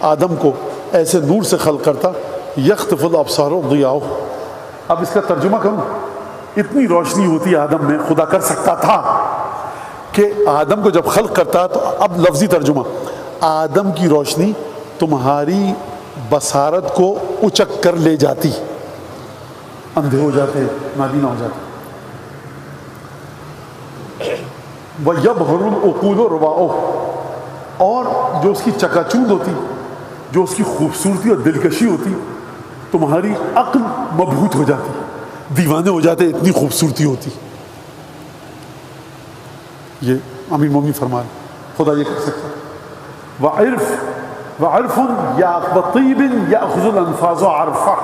آدم کو ایسے نور سے خلق کرتا، یخطف الابصار ضیاؤہ. اب اس کا ترجمہ کروں، اتنی روشنی ہوتی آدم میں، خدا کر سکتا تھا کہ آدم کو جب خلق کرتا، تو اب لفظی ترجمہ، آدم کی روشنی تمہاری بصارت کو اچک کر لے جاتی، اندھے ہو جاتے، نابینا ہو جاتے. وَيَبْهَرُ الْعُقُولُ رَوَاؤُهُ، اور جو اس کی چکا چوند ہوتی، جو اس کی خوبصورتی اور دلکشی ہوتی، تمہاری عقل مبہوت ہو جاتی، دیوانے ہو جاتے، اتنی خوبصورتی ہوتی. یہ امیر مومنین فرما رہے خدا یہ کر سکتا. وعرف یا وطیب یاخذ الانفاس عرفہ،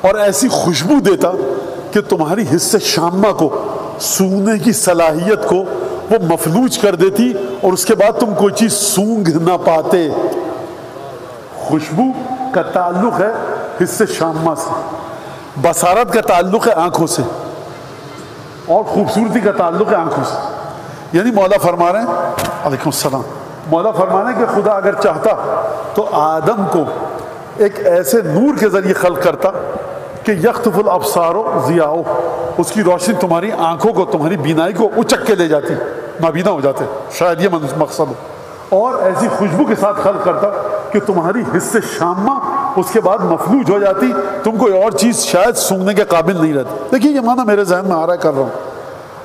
اور ایسی خوشبو دیتا کہ تمہاری حصہ شامہ کو، سونگنے کی صلاحیت کو وہ مفلوج کر دیتی، اور اس کے بعد تم کوئی چیز سونگھ نہ پاتے. خوشبو کا تعلق ہے حصہ شامہ سے، بصارت کا تعلق ہے آنکھوں سے، اور خوبصورتی کا تعلق ہے آنکھوں سے. یعنی مولا فرما رہے ہیں، علیکم السلام، مولا فرما رہے ہیں کہ خدا اگر چاہتا تو آدم کو ایک ایسے نور کے ذریعے خلق کرتا کہ یخطف الابصار ضیاؤہ، اس کی روشنی تمہاری آنکھوں کو، تمہاری بینائی کو اچک کے لے جاتی، نابینا ہو جاتے، شاید یہ مقصد ہو. اور ایسی خوشبو کے ساتھ خلق کرتا کہ تمہاری حصہ شامہ اس کے بعد مفلوج ہو جاتی، تم کوئی اور چیز شاید سونگنے کے قابل نہیں رہتی. دیکھیے یہ معنی میرے ذہن میں آ رہا ہے، کر رہا ہوں.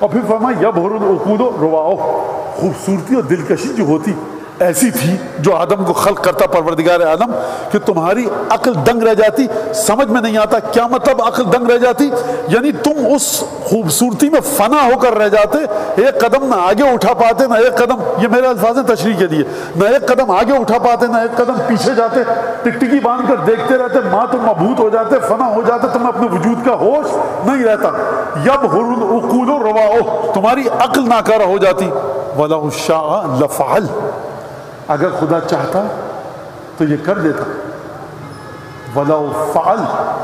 اور پھر فرمایا یبہر العقول رواؤہ، خوبصورتی اور دلکشی جو ہوتی ایسی تھی جو آدم کو خلق کرتا پروردگار عالم کہ تمہاری عقل دنگ رہ جاتی. سمجھ میں نہیں آتا کیا مطلب عقل دنگ رہ جاتی، یعنی تم اس خوبصورتی میں فنا ہو کر رہ جاتے، ایک قدم نہ آگے اٹھا پاتے نہ ایک قدم، یہ میرے الفاظ ہیں تشریح کے لیے، نہ ایک قدم آگے اٹھا پاتے نہ ایک قدم پیچھے جاتے، ٹکٹکی باندھ کر دیکھتے رہتے، ماں تم مبہوت ہو جاتے، فنا ہو جاتے، تمہیں اپنے وجود کا ہوش نہیں رہتا. یبہر العقول رواؤہ، تمہاری عقل ناکارہ ہو جاتی. وَلَوْ شَاءَ لَفَعَلَ، اگر خدا چاہتا تو یہ کر دیتا. وَلَوْ فَعَلْ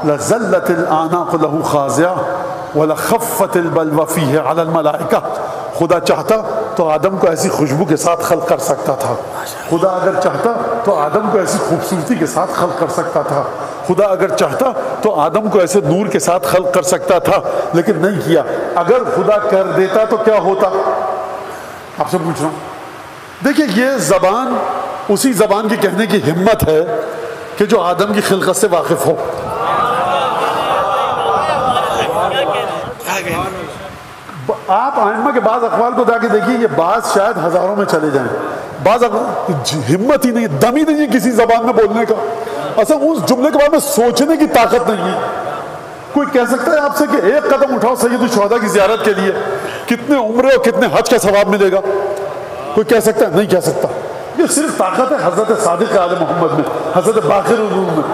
لَزَلَّتِ الْآنَاقُ لَهُ خَاضِعَةً وَلَخَفَّتِ الْبَلْوَ فِيهِ عَلَى الْمَلَائِكَةِ. خدا چاہتا تو آدم کو ایسی خوشبو کے ساتھ خلق کر سکتا تھا. خدا اگر چاہتا تو آدم کو ایسی خوبصورتی کے ساتھ خلق کر سکتا تھا. خدا اگر چاہتا تو آدم کو ایسے نور کے ساتھ خلق کر سکتا تھا، لیکن نہیں کیا. اگر خدا کر دیتا تو کیا ہوتا؟ آپ سے پوچھ رہا ہوں. دیکھیں یہ زبان اسی زبان کی کہنے کی ہمت ہے کہ جو آدم کی خلقت سے واقف ہو. آپ آئمہ کے بعض اقوال کو جا کے دیکھیے، یہ بعض شاید ہزاروں میں چلے جائیں، بعض ہمت ہی نہیں، دم ہی نہیں ہے کسی زبان میں بولنے کا. اصل اس جملے کے بارے میں سوچنے کی طاقت نہیں ہے. کوئی کہہ سکتا ہے آپ سے کہ ایک قدم اٹھاؤ سید الشہداء کی زیارت کے لیے، کتنے عمرے اور کتنے حج کا ثواب ملے گا؟ کوئی کہہ سکتا ہے؟ نہیں کہہ سکتا. یہ صرف طاقت ہے حضرت صادق آل محمد میں، حضرت باقر الروم میں.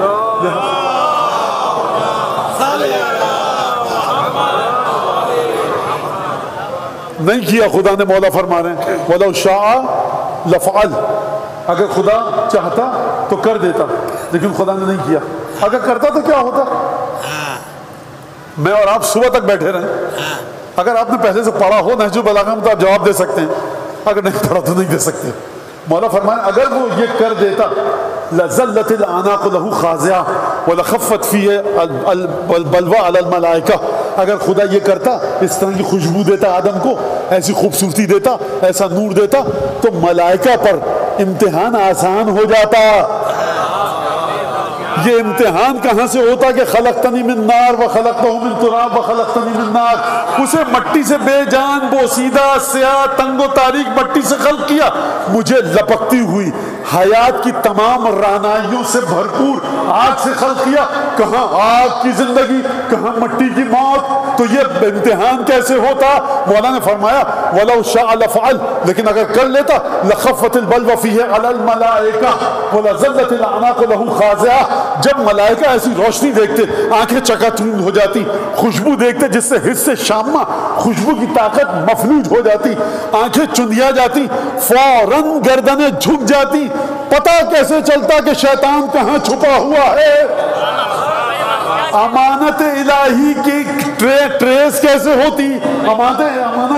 نہیں کیا خدا نے. مولا فرما رہے ہیں وَلَوْ شَاءَ لَفَعَلَ، اگر خدا چاہتا تو کر دیتا، لیکن خدا نے نہیں کیا. اگر کرتا تو کیا ہوتا؟ میں اور آپ صبح تک بیٹھے رہیں. اگر آپ نے پہلے سے پڑھا ہو نہج البلاغہ میں تو آپ جواب دے سکتے ہیں، اگر نہیں پڑھا تو نہیں دے سکتے. مولا فرمایا اگر وہ یہ کر دیتا لَزَلَّتِ الْآنَاقُ لَهُ خَاضِعَةً وَلَخَفَّتْ فِيهِ الْبَلْوَى عَلَى الْمَلَائِكَةِ. اگر خدا یہ کرتا، اس طرح کی خوشبو دیتا آدم کو، ایسی خوبصورتی دیتا، ایسا نور دیتا، تو ملائکہ پر امتحان آسان ہو جاتا. یہ امتحان کہاں سے ہوتا کہ خلقتنی من نار وخلقتہ من تراب وخلقتنی من نار. اسے مٹی سے بے جان بوسیدہ سیاہ تنگ و تاریک مٹی سے خلق کیا، مجھے لپکتی ہوئی حیات کی تمام رعنائیوں سے بھرپور آگ سے خلق کیا، کہاں آگ کی زندگی، کہاں مٹی کی موت، تو یہ امتحان کیسے ہوتا؟ مولا نے فرمایا وَلَوْ شَاءَ لَفَعَلَ، لیکن اگر کر لیتا لَخَفَّتِ الْبَلْوَ فِيهِ عَلَى الْمَلَائِكَةِ وَلَظَلَّتِ الْأَعْنَاقُ لَهُ خَاضِعَةً۔ جب ملائکہ ایسی روشنی دیکھتے آنکھیں چکاچوند ہو جاتی، خوشبو دیکھتے جس سے حس شامہ خوشبو کی طاقت مفلوج ہو جاتی، آنکھیں چندیا جاتی، فوراً گردنیں جھک جاتی، پتہ کیسے چلتا کہ شیطان کہاں چھپا ہوا ہے؟ امانت الہی کی ٹریس کیسے ہوتی؟ امانت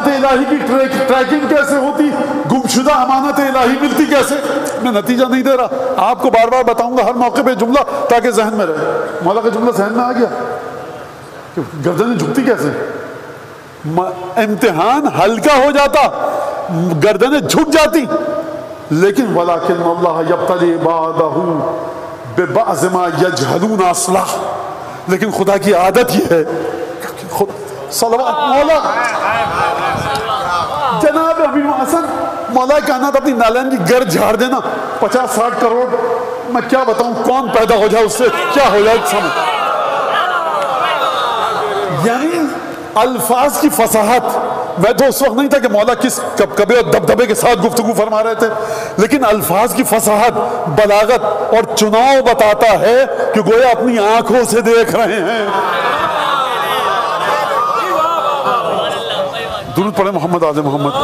الہی کی ٹریکنگ کیسے ہوتی؟ گمشدہ امانت الہی ملتی کیسے؟ میں نتیجہ نہیں دے رہا، آپ کو بار بار بتاؤں گا ہر موقع پہ جملہ تاکہ ذہن میں رہے۔ مولا کا جملہ ذہن میں آ گیا کہ گردنیں جھکتی کیسے؟ امتحان ہلکا ہو جاتا، گردنیں جھک جاتی، لیکن وَلَٰكِنَّ اللَّهَ يَبْتَلِي عِبَادَهُ بِبَعْضِ مَا يَجْهَلُونَ أَصْلَحَ۔ لیکن خدا کی عادت یہ ہے، صلوات مولا جناب ابن حسن مولا کائنات اپنی نالین کی گرد جھاڑ دینا، 50-60 کروڑ میں کیا بتاؤں کون پیدا ہو جائے اس سے کیا ہو جائے سمجھ، یعنی الفاظ کی فصاحت۔ میں تو اس وقت نہیں تھا کہ مولا کس کبے اور دبدبے کے ساتھ گفتگو فرما رہے تھے، لیکن الفاظ کی فصاحت، بلاغت اور چناؤ بتاتا ہے کہ گویا اپنی آنکھوں سے دیکھ رہے ہیں۔ درود پڑھیں محمد آل محمد۔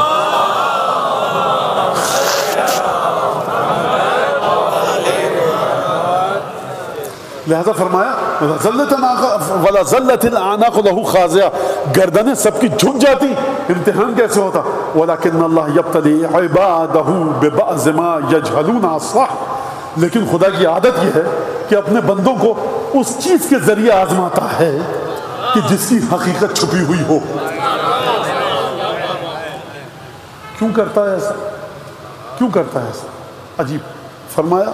لہذا فرمایا وَلَظَلَّتِ الْأَعْنَاقُ لَهُ خَاضِعَةً، گردنیں سب کی جھک جاتی۔ امتحان کیسے ہوتا؟ وَلَٰكِنَّ اللَّهَ يَبْتَلِي عِبَادَهُ بِبَعْضِ مَا يَجْهَلُونَ أَصْلَحَ، لیکن خدا کی عادت یہ ہے کہ اپنے بندوں کو اس چیز کے ذریعے آزماتا ہے کہ جس کی حقیقت چھپی ہوئی ہو۔ کیوں کرتا ہے ایسا؟ کیوں کرتا ہے ایسا؟ عجیب فرمایا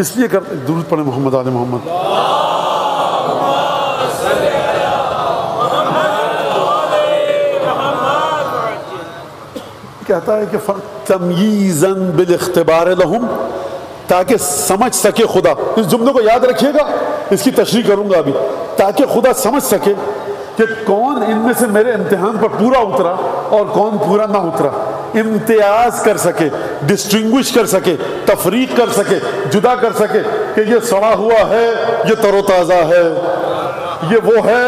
اس لیے کرتے۔ درود پڑھیں محمد آل محمد۔ کہتا ہے کہ تمییزاً بالاختبار لہم، تاکہ سمجھ سکے خدا، اس جملے کو یاد رکھیے گا، اس کی تشریح کروں گا ابھی، تاکہ خدا سمجھ سکے کہ کون ان میں سے میرے امتحان پر پورا اترا اور کون پورا نہ اترا، امتیاز کر سکے، ڈسٹنگوش کر سکے، تفریق کر سکے، جدا کر سکے کہ یہ سڑا ہوا ہے، یہ تر و تازہ ہے، یہ وہ ہے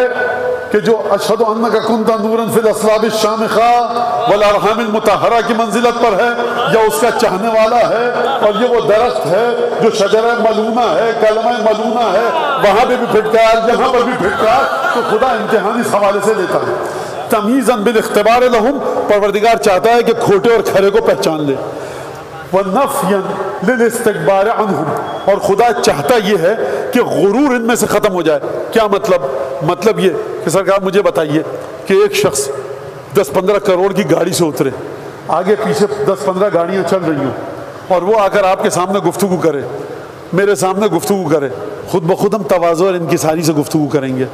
کہ جو اشہد انک کنت نورا فی الاصلاب الشامخہ والارحام المطہرہ کی منزلت پر ہے، یا اس کا چاہنے والا ہے، اور یہ وہ درخت ہے جو شجرہ ملونہ ہے، کلمہ ملونہ ہے، وہاں پہ بھی پھٹکار، یہاں پر بھی پھٹکار، تو خدا امتحان اس حوالے سے لیتا ہے۔ تمییزاً بالاختبار لہم، پروردگار چاہتا ہے کہ کھوٹے اور کھرے کو پہچان لے، وَنَفْيًا لِلِاسْتِكْبَارِ عَنْهُمْ، اور خدا چاہتا یہ ہے کہ غرور ان میں سے ختم ہو جائے۔ کیا مطلب یہ کہ سرکار مجھے بتائیے کہ ایک شخص 10-15 کروڑ کی گاڑی سے اترے، آگے پیچھے 10-15 گاڑیاں چل رہی ہوں، اور وہ آ کر آپ کے سامنے گفتگو کرے، میرے سامنے گفتگو کرے، خود بخود ہم تواضع اور انکساری سے گفتگو کریں گے۔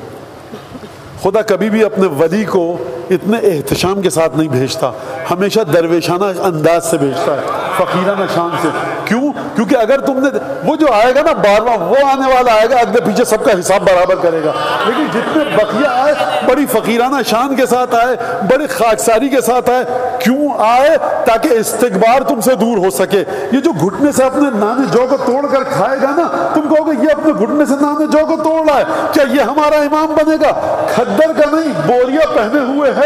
خدا کبھی بھی اپنے ولی کو اتنے احتشام کے ساتھ نہیں بھیجتا، ہمیشہ درویشانہ انداز سے بھیجتا ہے، فقیرانہ شان سے۔ کیوں؟ کیونکہ اگر تم نے وہ جو آئے گا نا بارواں، وہ آنے والا آئے گا اگلے پیچھے سب کا حساب برابر کرے گا، لیکن جتنے بقیہ آئے بڑی فقیرانہ شان کے ساتھ آئے، بڑی خاکساری کے ساتھ آئے۔ کیوں آئے؟ تاکہ استکبار تم سے دور ہو سکے۔ یہ جو گھٹنے سے اپنے نانے جو کو توڑ کر کھائے گا نا، تم کہو گے یہ اپنے گھٹنے سے نانے جو کو توڑ رہا ہے، کیا یہ ہمارا امام بنے گا؟ کھدر کا نہیں، بوریا پہنے ہوئے ہے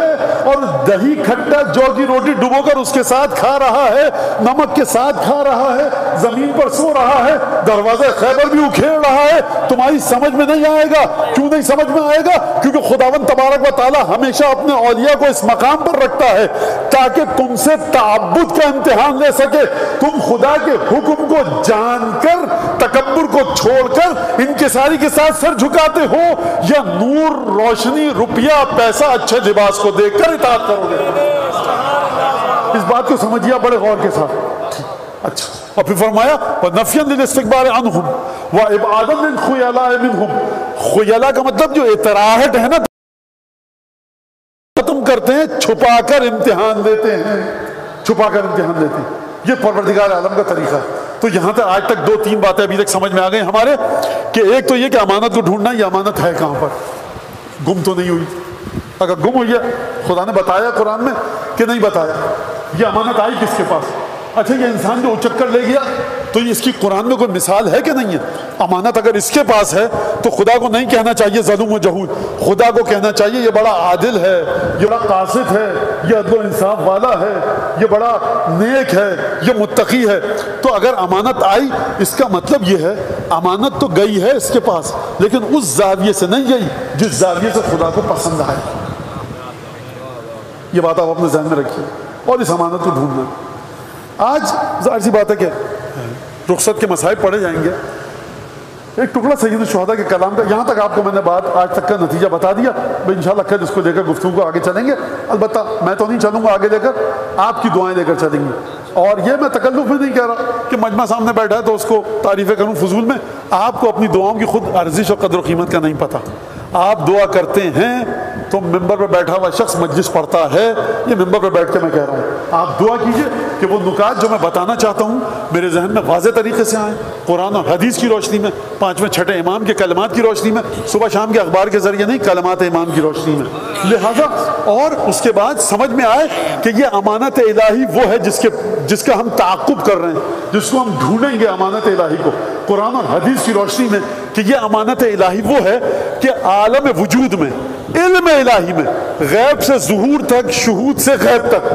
اور دہی کھٹا جو کی روٹی ڈبو کر اس کے ساتھ کھا رہا ہے، نمک کے ساتھ کھا رہا ہے، زمین پر سو رہا ہے، دروازے خیبر بھی اکھیڑ رہا ہے۔ تمہاری سمجھ میں نہیں آئے گا۔ کیوں نہیں سمجھ میں آئے گا؟ کیونکہ خداوند تبارک و تعالی ہمیشہ اپنے اولیاء کو اس مقام پر رکھتا ہے تاکہ تم سے تعبد کا امتحان لے سکے۔ تم خدا کے حکم کو جان کر تکبر کو چھوڑ کر انکساری کے ساتھ سر جھکاتے ہو، یا نور، روشنی، روپیہ، پیسہ، اچھے لباس کو دیکھ کر اطاعت کرو گے؟ اس بات کو سمجھیے بڑے غور کے ساتھ۔ اچھا، اور پھر فرمایا وَنَفْيًا لِلِاسْتِكْبَارِ عَنْهُمْ وَإِبْعَادًا لِلْخُيَلَاءِ مِنْهُمْ، خیلاء کا مطلب جو اطراحٹ ہے نا، ختم کرتے ہیں، چھپا کر امتحان دیتے ہیں، چھپا کر امتحان دیتے ہیں۔ یہ پروردگار عالم کا طریقہ ہے۔ تو یہاں تک آج تک 2-3 باتیں ابھی تک سمجھ میں آ گئی ہمارے، کہ ایک تو یہ کہ امانت کو ڈھونڈنا، یہ امانت ہے کہاں پر، گم تو نہیں ہوئی؟ اگر گم ہوئی ہے خدا نے بتایا قرآن میں کہ نہیں بتایا؟ یہ امانت آئی کس کے پاس؟ اچھا یہ انسان جو اچک کر لے گیا تو اس کی قرآن میں کوئی مثال ہے کہ نہیں ہے؟ امانت اگر اس کے پاس ہے تو خدا کو نہیں کہنا چاہیے ظلم و جہود، خدا کو کہنا چاہیے یہ بڑا عادل ہے، یہ بڑا قاسط ہے، یہ عدل و انصاف والا ہے، یہ بڑا نیک ہے، یہ متقی ہے۔ تو اگر امانت آئی اس کا مطلب یہ ہے امانت تو گئی ہے اس کے پاس، لیکن اس زاویے سے نہیں گئی جس زاویے سے خدا کو پسند آئے۔ یہ بات آپ اپنے ذہن میں رکھیے اور اس امانت کو ڈھونڈنا۔ آج ظاہر سی بات ہے کہ رخصت کے مسائل پڑھے جائیں گے، ایک ٹکڑا سید الشہداء کے کلام کا، یہاں تک آپ کو میں نے بات آج تک کا نتیجہ بتا دیا۔ انشاءاللہ کل اس کو لے کر گفتگو کو آگے چلیں گے، البتہ میں تو نہیں چلوں گا آگے لے کر، آپ کی دعائیں لے کر چلیں گے۔ اور یہ میں تکلف میں نہیں کہہ رہا کہ مجمع سامنے بیٹھا ہے تو اس کو تعریفیں کروں فضول میں، آپ کو اپنی دعاؤں کی خود ارزش اور قدر و قیمت کا نہیں پتہ۔ آپ دعا کرتے ہیں تو ممبر پر بیٹھا ہوا شخص مجلس پڑھتا ہے، یہ ممبر پر بیٹھ کے میں کہہ رہا ہوں، آپ دعا کیجئے کہ وہ نکات جو میں بتانا چاہتا ہوں میرے ذہن میں واضح طریقے سے آئیں، قرآن اور حدیث کی روشنی میں، 5ویں 6ٹھے امام کے کلمات کی روشنی میں، صبح شام کے اخبار کے ذریعے نہیں، کلمات امام کی روشنی میں، لہذا اور اس کے بعد سمجھ میں آئے کہ یہ امانت الہی وہ ہے جس کا ہم تعاقب کر رہے ہیں، جس کو ہم ڈھونڈیں گے امانت الہی کو قرآن اور حدیث کی روشنی میں، کہ یہ امانت الہی وہ ہے کہ عالم وجود میں، علم الہی میں، غیب سے ظہور تک، شہود سے غیب تک،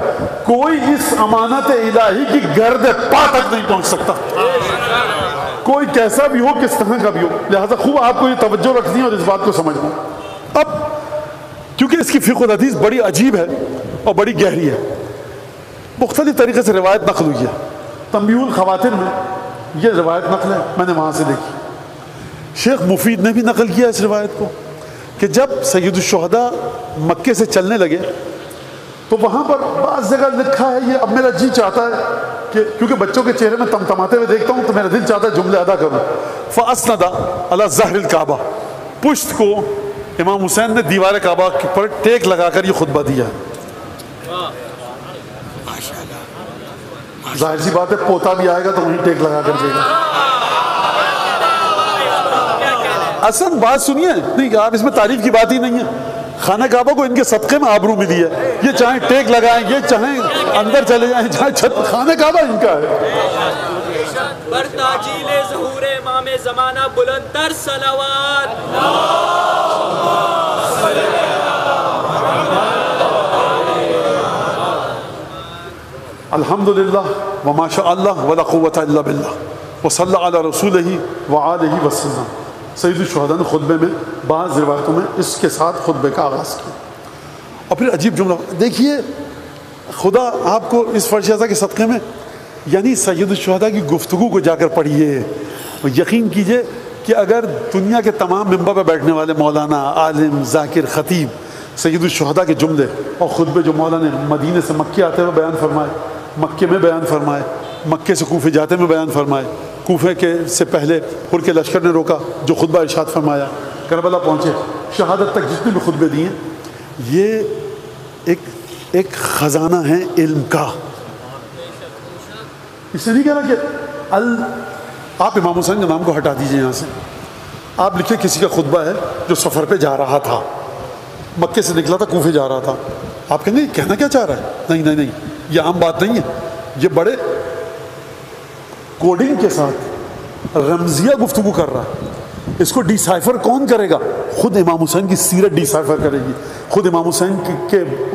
کوئی اس امانت الہی کی گرد پا تک نہیں پہنچ سکتا، کوئی کیسا بھی ہو، کس طرح کا بھی ہو۔ لہذا خوب آپ کو یہ توجہ رکھنی ہے اور اس بات کو سمجھنا۔ اب کیونکہ اس کی فقہ الحدیث بڑی عجیب ہے اور بڑی گہری ہے، مختلف طریقے سے روایت نقل ہوئی ہے۔ تنبیہ الخواتر میں یہ روایت نقل ہے، میں نے وہاں سے دیکھی۔ شیخ مفید نے بھی نقل کیا اس روایت کو کہ جب سید الشہداء مکے سے چلنے لگے تو وہاں پر بعض جگہ لکھا ہے، یہ اب میرا جی چاہتا ہے کہ کیونکہ بچوں کے چہرے میں تمتماتے ہوئے دیکھتا ہوں تو میرا دل چاہتا ہے جملے ادا کروں۔ فَأَسْنَدَ عَلَى ظَهْرِ الْكَعْبَةِ، پشت کو امام حسین نے دیوار کعبہ پر ٹیک لگا کر یہ خطبہ دیا ہے۔ ظاہر سی بات ہے پوتا بھی آئے گا تو وہیں ٹیک لگا کر دے گا۔ اصل بات سنیے، نہیں آپ اس میں تعریف کی بات ہی نہیں ہے، خانہ کعبہ کو ان کے صدقے میں آبرو ملی ہے، یہ چاہیں ٹیک لگائیں، یہ چاہیں اندر چلے جائیں، چاہیں چھت، خانہ کعبہ ان کا ہے۔ بر تاجیل ظہور امام زمانہ بلند تر صلوات۔ الحمدللہ وما شاء اللہ ولا قوت الا باللہ وصلی علی رسولہ وآلہ وسلم۔ سید الشہداء نے خطبے میں بعض روایتوں میں اس کے ساتھ خطبے کا آغاز کیا، اور پھر عجیب جملہ دیکھیے، خدا آپ کو اس فرش اعضا کے صدقے میں، یعنی سید الشہداء کی گفتگو کو جا کر پڑھیے، یقین کیجئے کہ اگر دنیا کے تمام ممبر پہ بیٹھنے والے مولانا، عالم، ذاکر، خطیب سید الشہداء کے جملے اور خطبے جو مولانا نے مدینے سے مکے آتے ہوئے بیان فرمائے، مکے میں بیان فرمائے، مکے سے کوفے جاتے میں بیان فرمائے، کوفے کے سے پہلے حر کے لشکر نے روکا جو خطبہ ارشاد فرمایا، کربلا پہنچے، شہادت تک جتنے بھی خطبے دیے، یہ ایک خزانہ ہے علم کا۔ اس سے نہیں کہنا کہ آپ امام حسین کے نام کو ہٹا دیجئے یہاں سے، آپ لکھیں کسی کا خطبہ ہے جو سفر پہ جا رہا تھا، مکے سے نکلا تھا، کوفے جا رہا تھا، آپ کہیں گے کہنا کیا چاہ رہا ہے؟ نہیں نہیں نہیں، یہ عام بات نہیں ہے، یہ بڑے کوڈنگ کے ساتھ رمزیہ گفتگو کر رہا ہے۔ اس کو ڈی سائفر کون کرے گا؟ خود امام حسین کی سیرت ڈی سائفر کرے گی، خود امام حسین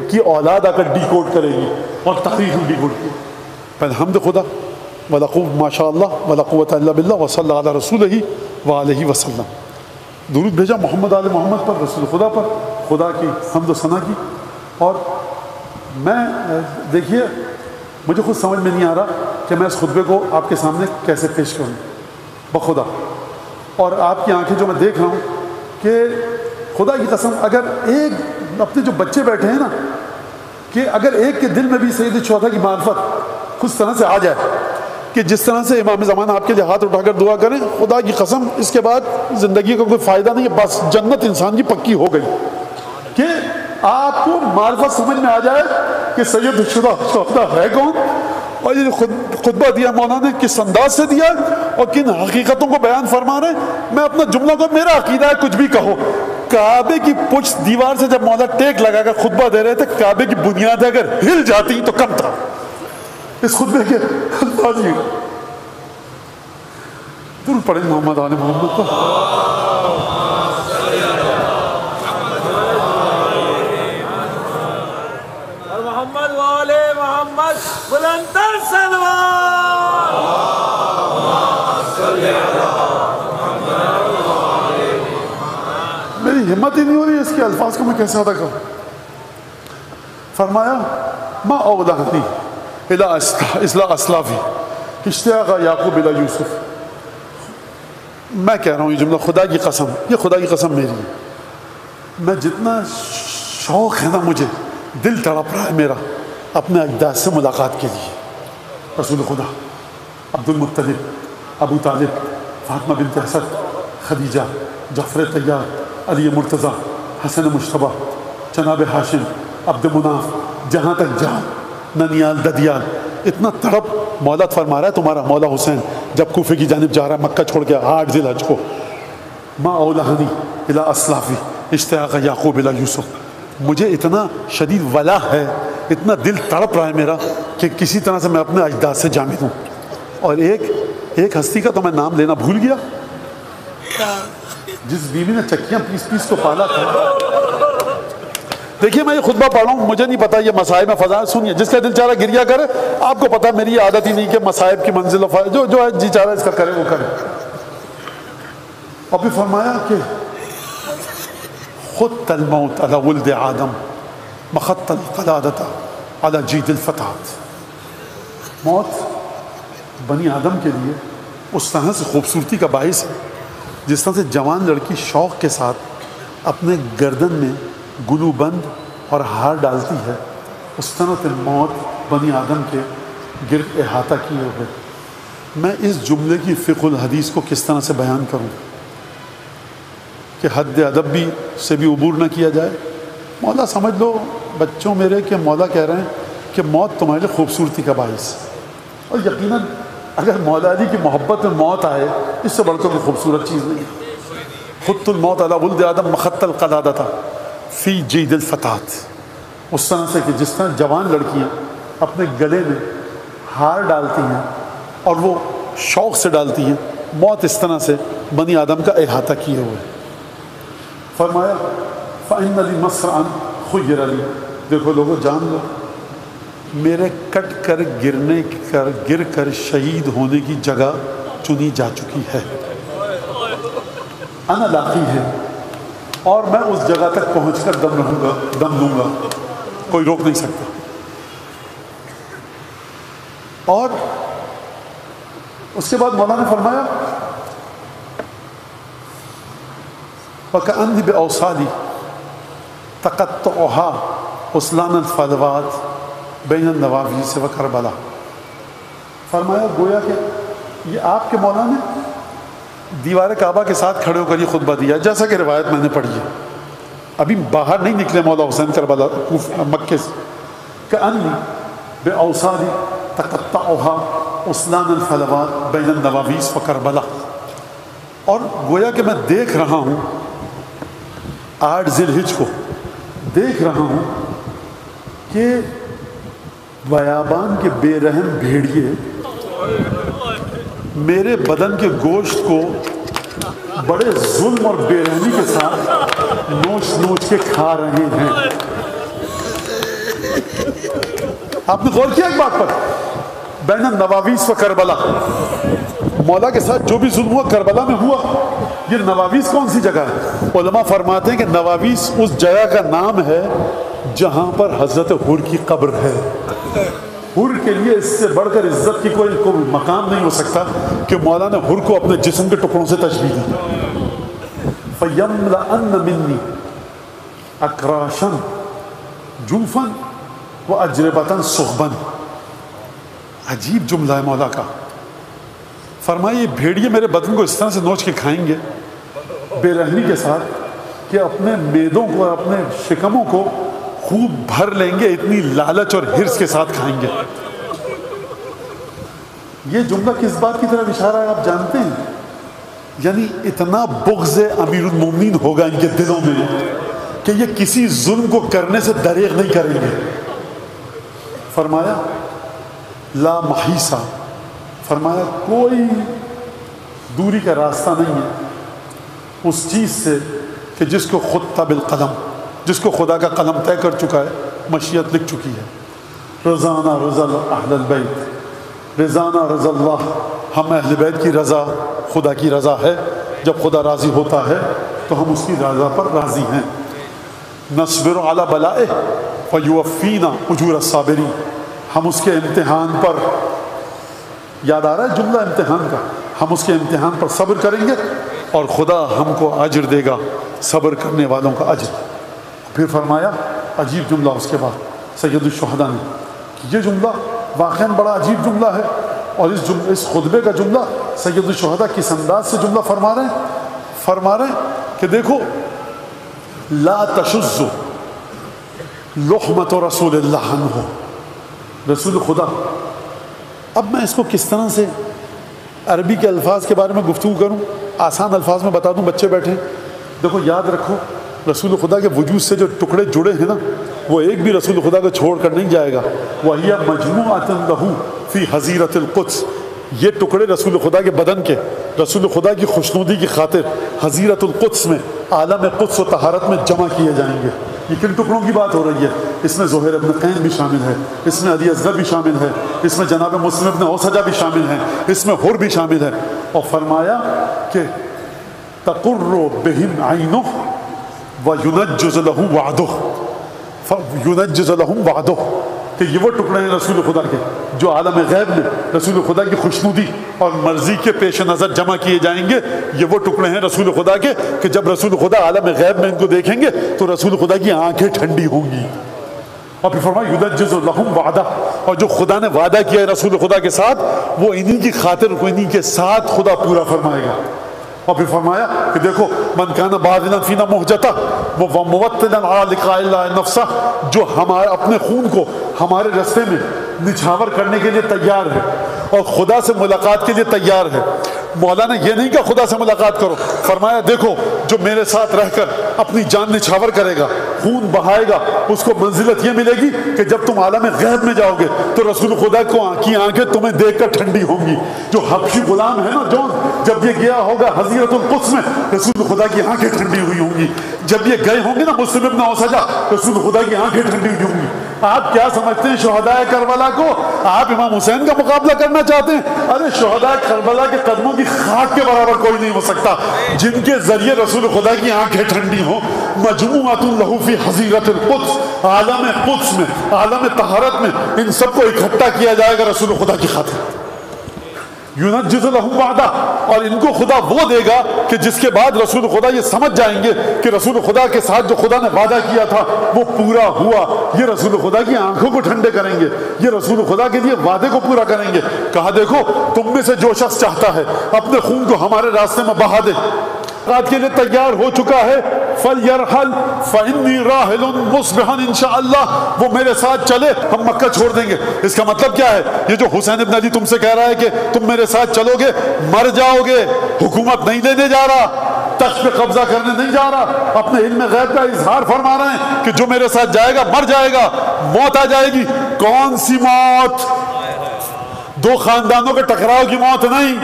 کی اولاد آ کر ڈی کوڈ کرے گی اور تاریخ ڈی کوڈ کی۔ الحمد خدا ولا قوت ما شاء اللہ ولا قوت الا باللہ وصلی علی رسولہ وآلہ وسلم۔ درود بھیجا محمد آل محمد پر، رسول خدا پر، خدا کی حمد و ثنا کی۔ اور میں دیکھیے مجھے خود سمجھ میں نہیں آ رہا کہ میں اس خطبے کو آپ کے سامنے کیسے پیش کروں بخدا، اور آپ کی آنکھیں جو میں دیکھ رہا ہوں کہ خدا کی قسم اگر ایک اپنے جو بچے بیٹھے ہیں نا، کہ اگر ایک کے دل میں بھی سید الشہداء کی معرفت اس طرح سے آ جائے کہ جس طرح سے امام زمانہ آپ کے لیے ہاتھ اٹھا کر دعا کریں، خدا کی قسم اس کے بعد زندگی کا کوئی فائدہ نہیں ہے، بس جنت انسان کی پکی ہو گئی۔ کہ آپ کو معرفت سمجھ میں آ جائے کہ سید الشہداء ہے کون، اور یہ خطبہ دیا مولانا نے کس انداز سے دیا اور کن حقیقتوں کو بیان فرما رہے ہیں. میں اپنا جملہ کو میرا عقیدہ ہے کچھ بھی کہو. کعبے کی پشت دیوار سے جب مولا ٹیک لگا کر خطبہ دے رہے تھے کعبے کی بنیادیں اگر ہل جاتی تو کم تھا. اس خطبے کے الفاظ درود پڑھیں محمد آل محمد کو. محمد والے محمد بلندر سلوات. میری ہمت ہی نہیں ہو رہی اس کے الفاظ کو میں کیسے ادا کروں. فرمایا ما اولانی الی اصلاح اسلافی اشتیاق یعقوب الی یوسف. میں کہہ رہا ہوں یہ جملہ خدا کی قسم، یہ خدا کی قسم میری ہے. میں جتنا شوق ہے نا مجھے دل تڑپ رہا ہے میرا اپنے اجداد سے ملاقات کے لیے. رسول خدا، عبد المطلب، ابو طالب، فاطمہ بنت اسد، خدیجہ، جعفر طیار، علی مرتضیٰ، حسن مشتبہ، جناب ہاشم، عبد مناف، جہاں تک جہاں، ننیال، ددیال. اتنا تڑپ مولا فرما رہا ہے تمہارا مولا حسین جب کوفے کی جانب جا رہا ہے مکہ چھوڑ کے 8 ذی الحج کو. ما اولہنی الی اسلافی اشتیاق یعقوب الی یوسف. مجھے اتنا شدید ولا ہے، اتنا دل تڑپ رہا ہے میرا کہ کسی طرح سے میں اپنے اجداد سے جامد ہوں. اور ایک ہستی کا تو میں نام لینا بھول گیا جس بیوی نے چکیاں پیس پیس کو پالا تھا. دیکھیے میں یہ خطبہ پڑھ رہا ہوں، مجھے نہیں پتا یہ مصائب میں فضا. سنیے جس کا دل چاہ رہا گریا کرے. آپ کو پتا میری یہ عادت ہی نہیں کہ مصائب کی منزل و جو ہے جی چاہ رہا ہے اس کا کرے وہ کرے. اور پھر فرمایا کہ خط الموت علی ولد آدم مخط القلادۃ علی جید الفتات. موت بنی آدم کے لیے اس طرح سے خوبصورتی کا باعث ہے جس طرح سے جوان لڑکی شوق کے ساتھ اپنے گردن میں گلو بند اور ہار ڈالتی ہے، اس طرح سے موت بنی آدم کے گرد احاطہ کیے ہوئے. میں اس جملے کی فقہ الحدیث کو کس طرح سے بیان کروں کہ حد ادب بھی سے بھی عبور نہ کیا جائے. مولا سمجھ لو بچوں میرے کہ مولا کہہ رہے ہیں کہ موت تمہارے لیے خوبصورتی کا باعث ہے. اور یقیناً اگر مولا علی کی محبت میں موت آئے اس سے بڑھ کر کوئی خوبصورت چیز نہیں. خط الموت علی ولد آدم مخط القلادۃ فی جید الفتات. اس طرح سے کہ جس طرح جوان لڑکیاں اپنے گلے میں ہار ڈالتی ہیں اور وہ شوق سے ڈالتی ہیں، موت اس طرح سے بنی آدم کا احاطہ کیے ہوئے. فرمایا فَإِنَّ لِي مَصْرَعًا خُيِّرَ لِي. دیکھو لوگوں جان لو میرے کٹ کر گر کر شہید ہونے کی جگہ چنی جا چکی ہے. انا لاقی ہے اور میں اس جگہ تک پہنچ کر دم لوں گا، کوئی روک نہیں سکتا. اور اس کے بعد مولانا نے فرمایا وَكَأَنِّي بِأَوْصَالِي تَقَطُّعُهَا أُسْلَانَ الْفَلْوَاتِ بَيْنَ النَّوَاوِيسِ وَكَرْبَلَا. فرمایا گویا کہ یہ آپ کے مولانا نے دیوار کعبہ کے ساتھ کھڑے ہو کر یہ خطبہ دیا جیسا کہ روایت میں نے پڑھی ہے. ابھی باہر نہیں نکلے مولا حسین کربلا مکے سے. کأنی بأوصالي تقطعها أسلان الفلوات بین النواویس و کربلا. اور گویا کہ میں دیکھ رہا ہوں 8 ذی الحج کو دیکھ رہا ہوں کہ بیابان کے بے رحم بھیڑیے میرے بدن کے گوشت کو بڑے ظلم اور بے رحمی کے ساتھ نوچ نوچ کے کھا رہے ہیں. آپ نے غور کیا ایک بات پر؟ بین النواویس و کربلا، مولا کے ساتھ جو بھی ظلم ہوا کربلا میں ہوا. یہ نواویس کون سی جگہ ہے؟ علماء فرماتے ہیں کہ نواویس اس جگہ کا نام ہے جہاں پر حضرت حر کی قبر ہے. حر کے لیے اس سے بڑھ کر عزت کی کوئی مقام نہیں ہو سکتا کہ مولا نے حر کو اپنے جسم کے ٹکڑوں سے تشبیہ دی. فَيَمْلَأَنَّ مِنِّي أَكْرَاشًا جُوفًا وَأَجْرِبَةً صُحْبًا. عجیب جملہ ہے مولا کا. فرمایا یہ بھیڑیے میرے بدن کو اس طرح سے نوچ کے کھائیں گے بے رحمی کے ساتھ کہ اپنے میدوں کو اپنے شکموں کو خوب بھر لیں گے، اتنی لالچ اور حرص کے ساتھ کھائیں گے. یہ جملہ کس بات کی طرف اشارہ ہے آپ جانتے ہیں؟ یعنی اتنا بغض امیر المومنین ہوگا ان کے دلوں میں کہ یہ کسی ظلم کو کرنے سے دریغ نہیں کریں گے. فرمایا لا محیصہ، فرمایا کوئی دوری کا راستہ نہیں ہے اس چیز سے کہ جس کو خود بالقلم، جس کو خدا کا قلم طے کر چکا ہے، مشیت لکھ چکی ہے. رضانا رضا اہل البیت، رضانا رضا اللہ، ہم اہل بیت کی رضا خدا کی رضا ہے. جب خدا راضی ہوتا ہے تو ہم اس کی رضا پر راضی ہیں. نصبر علی بلائہ فیوفینا اجور الصابرین، ہم اس کے امتحان پر، یاد آ رہا ہے جملہ امتحان کا، ہم اس کے امتحان پر صبر کریں گے اور خدا ہم کو اجر دے گا صبر کرنے والوں کا اجر. پھر فرمایا عجیب جملہ اس کے بعد سید الشہداء نے، کہ یہ جملہ واقعاً بڑا عجیب جملہ ہے، اور اس خطبے کا جملہ سید الشہداء کس انداز سے جملہ فرما رہے ہیں کہ دیکھو لا تشز لحمت رسول اللہ عنہ، رسول خدا. اب میں اس کو کس طرح سے عربی کے الفاظ کے بارے میں گفتگو کروں، آسان الفاظ میں بتا دوں، بچے بیٹھے. دیکھو یاد رکھو رسول خدا کے وجود سے جو ٹکڑے جڑے ہیں نا، وہ ایک بھی رسول خدا کو چھوڑ کر نہیں جائے گا. وَهِيَ مَجْمُوعَةٌ لَهُ فِي حَظِيرَةِ الْقُدْسِ، یہ ٹکڑے رسول خدا کے بدن کے، رسول خدا کی خوشنودی کی خاطر حظیرۃ القدس میں، عالم قدس و طہارت میں جمع کیے جائیں گے. یہ کن ٹکڑوں کی بات ہو رہی ہے؟ اس میں زہیر ابن قین بھی شامل ہے، اس میں علی اصغر بھی شامل ہے، اس میں جناب مسلم ابن اوسجہ بھی شامل ہیں، اس میں حر بھی شامل ہے. اور فرمایا کہ تقر بہم عینہ وینجز لہ وعدہ، ینجز لہم وعدہ، کہ یہ وہ ٹکڑے ہیں رسول خدا کے جو عالم غیب میں رسول خدا کی خوشنودی اور مرضی کے پیش نظر جمع کیے جائیں گے. یہ وہ ٹکڑے ہیں رسول خدا کے کہ جب رسول خدا عالم غیب میں ان کو دیکھیں گے تو رسول خدا کی آنکھیں ٹھنڈی ہوں گی. اور پھر فرمایا ینجز لہم وعدہ، اور جو خدا نے وعدہ کیا ہے رسول خدا کے ساتھ وہ انہی کی خاطر کو انہی کے ساتھ خدا پورا فرمائے گا. اور پھر فرمایا کہ دیکھو من کان باغنا فینا مہجتا وموطنا علی لقاء اللہ نفسہ، جو ہمارے اپنے خون کو ہمارے رستے میں نچھاور کرنے کے لیے تیار ہے اور خدا سے ملاقات کے لیے تیار ہے. مولا نے یہ نہیں کہا خدا سے ملاقات کرو، فرمایا دیکھو جو میرے ساتھ رہ کر اپنی جان نچھاور کرے گا، خون بہائے گا، اس کو منزلت یہ ملے گی کہ جب تم عالم غیب میں جاؤ گے تو رسول خدا کی آنکھیں تمہیں دیکھ کر ٹھنڈی ہوں گی. جو حبشی غلام ہے نا جون، جب یہ گیا ہوگا حضیرۃ القدس میں، رسول خدا کی آنکھیں ٹھنڈی ہوئی ہوں گی. جب یہ گئے ہوں گے نا مسلم ابن اوسجہ، رسول خدا کی آنکھیں ٹھنڈی ہوئی ہوں گی. آپ کیا سمجھتے ہیں شہداء کربلا کو؟ آپ امام حسین کا مقابلہ کرنا چاہتے ہیں؟ ارے شہداء کربلا کے قدموں کی خاک کے برابر کوئی نہیں ہو سکتا جن کے ذریعے رسول خدا کی آنکھیں ٹھنڈی ہوں. مجموعۃ لہ فی حظیرۃ القدس، عالم قدس میں، عالم طہارت میں ان سب کو اکٹھا کیا جائے گا رسول خدا کی خاطر. ینجز لہم وعدہ، اور ان کو خدا وہ دے گا کہ جس کے بعد رسول خدا یہ سمجھ جائیں گے کہ رسول خدا کے ساتھ جو خدا نے وعدہ کیا تھا وہ پورا ہوا. یہ رسول خدا کی آنکھوں کو ٹھنڈے کریں گے، یہ رسول خدا کے لیے وعدے کو پورا کریں گے. کہا دیکھو تم میں سے جو شخص چاہتا ہے اپنے خون کو ہمارے راستے میں بہا دے، رات کے لیے تیار ہو چکا ہے، فَلْيَرْحَلْ فَإِنِّي رَاحِلٌ مُصْبِحًا انشاءاللہ، وہ میرے ساتھ چلے، ہم مکہ چھوڑ دیں گے. اس کا مطلب کیا ہے؟ یہ جو حسین ابن علی تم سے کہہ رہا ہے کہ تم میرے ساتھ چلو گے، مر جاؤ گے، حکومت نہیں لینے جا رہا، تخت پہ قبضہ کرنے نہیں جا رہا، اپنے علم غیب کا اظہار فرما رہے ہیں کہ جو میرے ساتھ جائے گا مر جائے گا، موت آ جائے گی. کون سی موت؟ دو خاندانوں کے ٹکراؤ کی موت نہیں،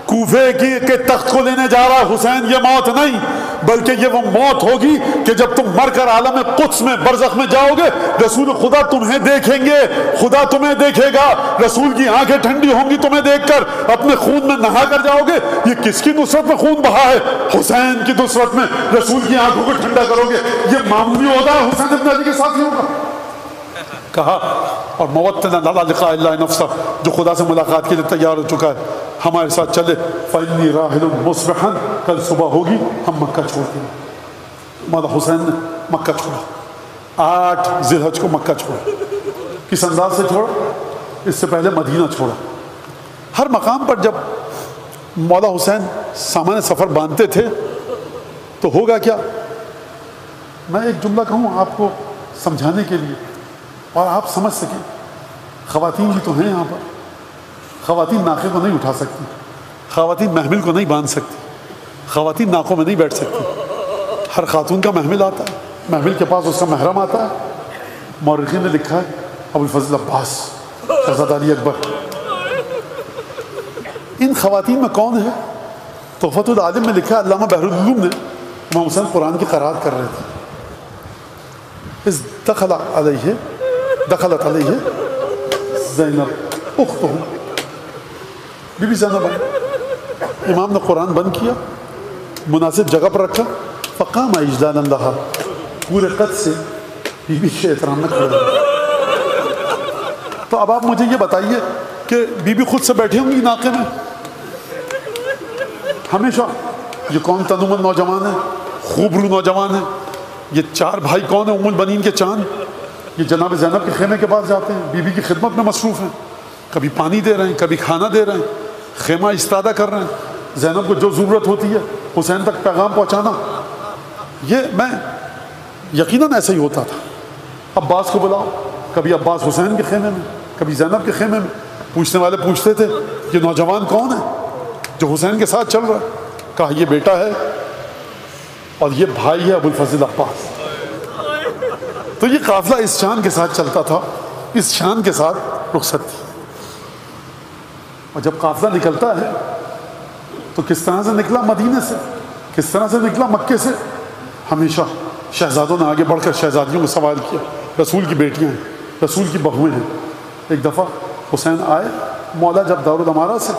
کوفے کے تخت کو لینے جا رہا حسین، یہ موت نہیں، بلکہ یہ وہ موت ہوگی کہ جب تم مر کر عالم قدس میں برزخ میں جاؤ گے، رسول خدا تمہیں دیکھیں گے، خدا تمہیں دیکھے گا، رسول کی آنکھیں ٹھنڈی ہوں گی تمہیں دیکھ کر، اپنے خون میں نہا کر جاؤ گے. یہ کس کی نصرت میں خون بہا ہے؟ حسین کی نصرت میں رسول کی آنکھوں کو ٹھنڈا کرو گے. یہ معمولی عہدہ ہے حسین ابن علی کے ساتھیوں کا. کہا اور موطنا علی لقاء اللہ نفسہ، جو خدا سے ملاقات کے لیے تیار ہو چکا ہے ہمارے ساتھ چلے. فَإِنِّي رَاحِلٌ مُصْبِحًا، کل صبح ہوگی ہم مکہ چھوڑ دیں گے. مولا حسین نے مکہ چھوڑا، 8 ذی الحج کو مکہ چھوڑا. کس انداز سے چھوڑا؟ اس سے پہلے مدینہ چھوڑا. ہر مقام پر جب مولا حسین سامان سفر باندھتے تھے تو ہوگا کیا؟ میں ایک جملہ کہوں آپ کو سمجھانے کے لیے اور آپ سمجھ سکیں. خواتین بھی تو ہیں یہاں پر، خواتین ناقے کو نہیں اٹھا سکتی، خواتین محمل کو نہیں باندھ سکتی، خواتین ناکوں میں نہیں بیٹھ سکتی. ہر خاتون کا محمل آتا ہے، محمل کے پاس اس کا محرم آتا ہے. مورخین نے لکھا ہے ابو الفضل عباس، شہزادہ علی اکبر. ان خواتین میں کون ہے؟ تحفۃ العالم میں لکھا ہے، علامہ بحر العلوم نے امام حسین قرآن کی قرات کر رہے تھے. اس دخلت علیہ زینب اختہ، بی بی زینب. امام نے قرآن بند کیا، مناسب جگہ پر رکھا، فقام اجلالا لہا، پورے قد سے بی بی کے احترام میں کھڑے. تو اب آپ مجھے یہ بتائیے کہ بی بی خود سے بیٹھی ہوں گی ناقے میں ہمیشہ؟ یہ کون تنومن نوجوان ہے، خوبرو نوجوان ہے؟ یہ چار بھائی کون ہیں ام البنین کے چاند؟ یہ جناب زینب کے خیمے کے پاس جاتے ہیں، بی بی کی خدمت میں مصروف ہیں، کبھی پانی دے رہے ہیں، کبھی کھانا دے رہے ہیں، خیمہ استادہ کر رہے ہیں، زینب کو جو ضرورت ہوتی ہے حسین تک پیغام پہنچانا. یہ میں یقیناً ایسا ہی ہوتا تھا. عباس کو بلاؤ، کبھی عباس حسین کے خیمے میں، کبھی زینب کے خیمے میں. پوچھنے والے پوچھتے تھے یہ نوجوان کون ہے جو حسین کے ساتھ چل رہا ہے؟ کہا یہ بیٹا ہے اور یہ بھائی ہے ابو الفضل عباس. تو یہ قافلہ اس شان کے ساتھ چلتا تھا، اس شان کے ساتھ رخصت تھی. اور جب قافلہ نکلتا ہے تو کس طرح سے نکلا مدینے سے، کس طرح سے نکلا مکے سے؟ ہمیشہ شہزادوں نے آگے بڑھ کر شہزادیوں کو سوال کیا. رسول کی بیٹیاں ہیں، رسول کی بہویں ہیں. ایک دفعہ حسین آئے مولا جب دارالامارہ سے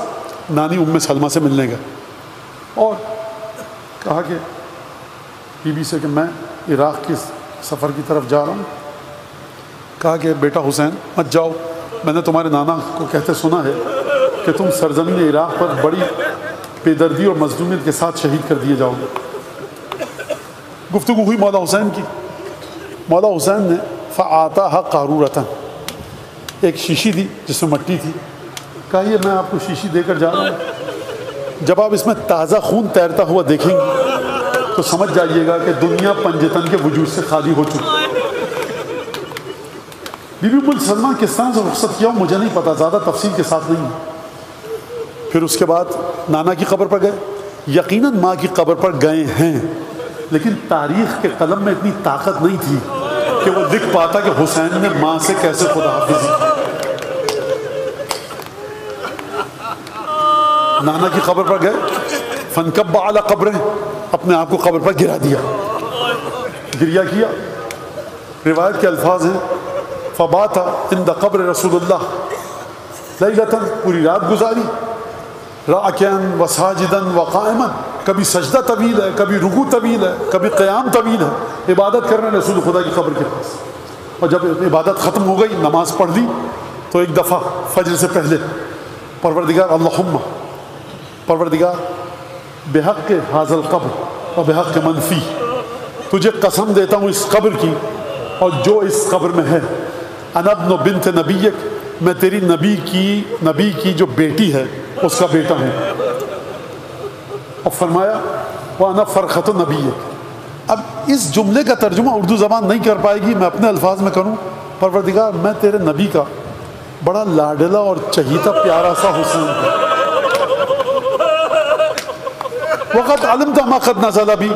نانی ام سلمہ سے ملنے گئے اور کہا کہ بی بی سے کہ میں عراق کے سفر کی طرف جا رہا ہوں. کہا کہ بیٹا حسین مت جاؤ، میں نے تمہارے نانا کو کہتے سنا ہے کہ تم سرزمین عراق پر بڑی بے دردی اور مظلومیت کے ساتھ شہید کر دیے جاؤ گے. گفتگو ہوئی مولا حسین کی. مولا حسین نے فَآتَاهَا قَارُورَةً، ایک شیشی دی جس میں مٹی تھی. کہا یہ میں آپ کو شیشی دے کر جا رہا ہوں، جب آپ اس میں تازہ خون تیرتا ہوا دیکھیں گے تو سمجھ جائیے گا کہ دنیا پنجتن کے وجود سے خالی ہو چکی. بی بی ام سلمہ کس طرح سے رخصت کیا مجھے نہیں پتا، زیادہ تفصیل کے ساتھ نہیں. پھر اس کے بعد نانا کی قبر پر گئے. یقیناً ماں کی قبر پر گئے ہیں، لیکن تاریخ کے قلم میں اتنی طاقت نہیں تھی کہ وہ لکھ پاتا کہ حسین نے ماں سے کیسے خدا حافظی کی. نانا کی قبر پر گئے، فنکب علی قبر، اپنے آپ کو قبر پر گرا دیا، گریا کیا. روایت کے الفاظ ہیں فبات عند قبر رسول اللہ لیلۃ، پوری رات گزاری، راکعا وساجدا وقائما، کبھی سجدہ طویل ہے، کبھی رکوع طویل ہے، کبھی قیام طویل ہے، عبادت کر رہے ہیں رسول خدا کی قبر کے پاس. اور جب عبادت ختم ہو گئی، نماز پڑھ لی، تو ایک دفعہ فجر سے پہلے پروردگار اللہم، پروردگار بحق ھذا القبر و بحق من فی، تجھے قسم دیتا ہوں اس قبر کی اور جو اس قبر میں ہے، انا ابن بنت نبیک، میں تیری نبی کی جو بیٹی ہے اس کا بیٹا ہوں. اور فرمایا وانا فرخۃ نبیک. اب اس جملے کا ترجمہ اردو زبان نہیں کر پائے گی، میں اپنے الفاظ میں کروں، پروردگار میں تیرے نبی کا بڑا لاڈلا اور چہیتا پیارا سا حسین ہے. وقت علمت ما قد نزل بی،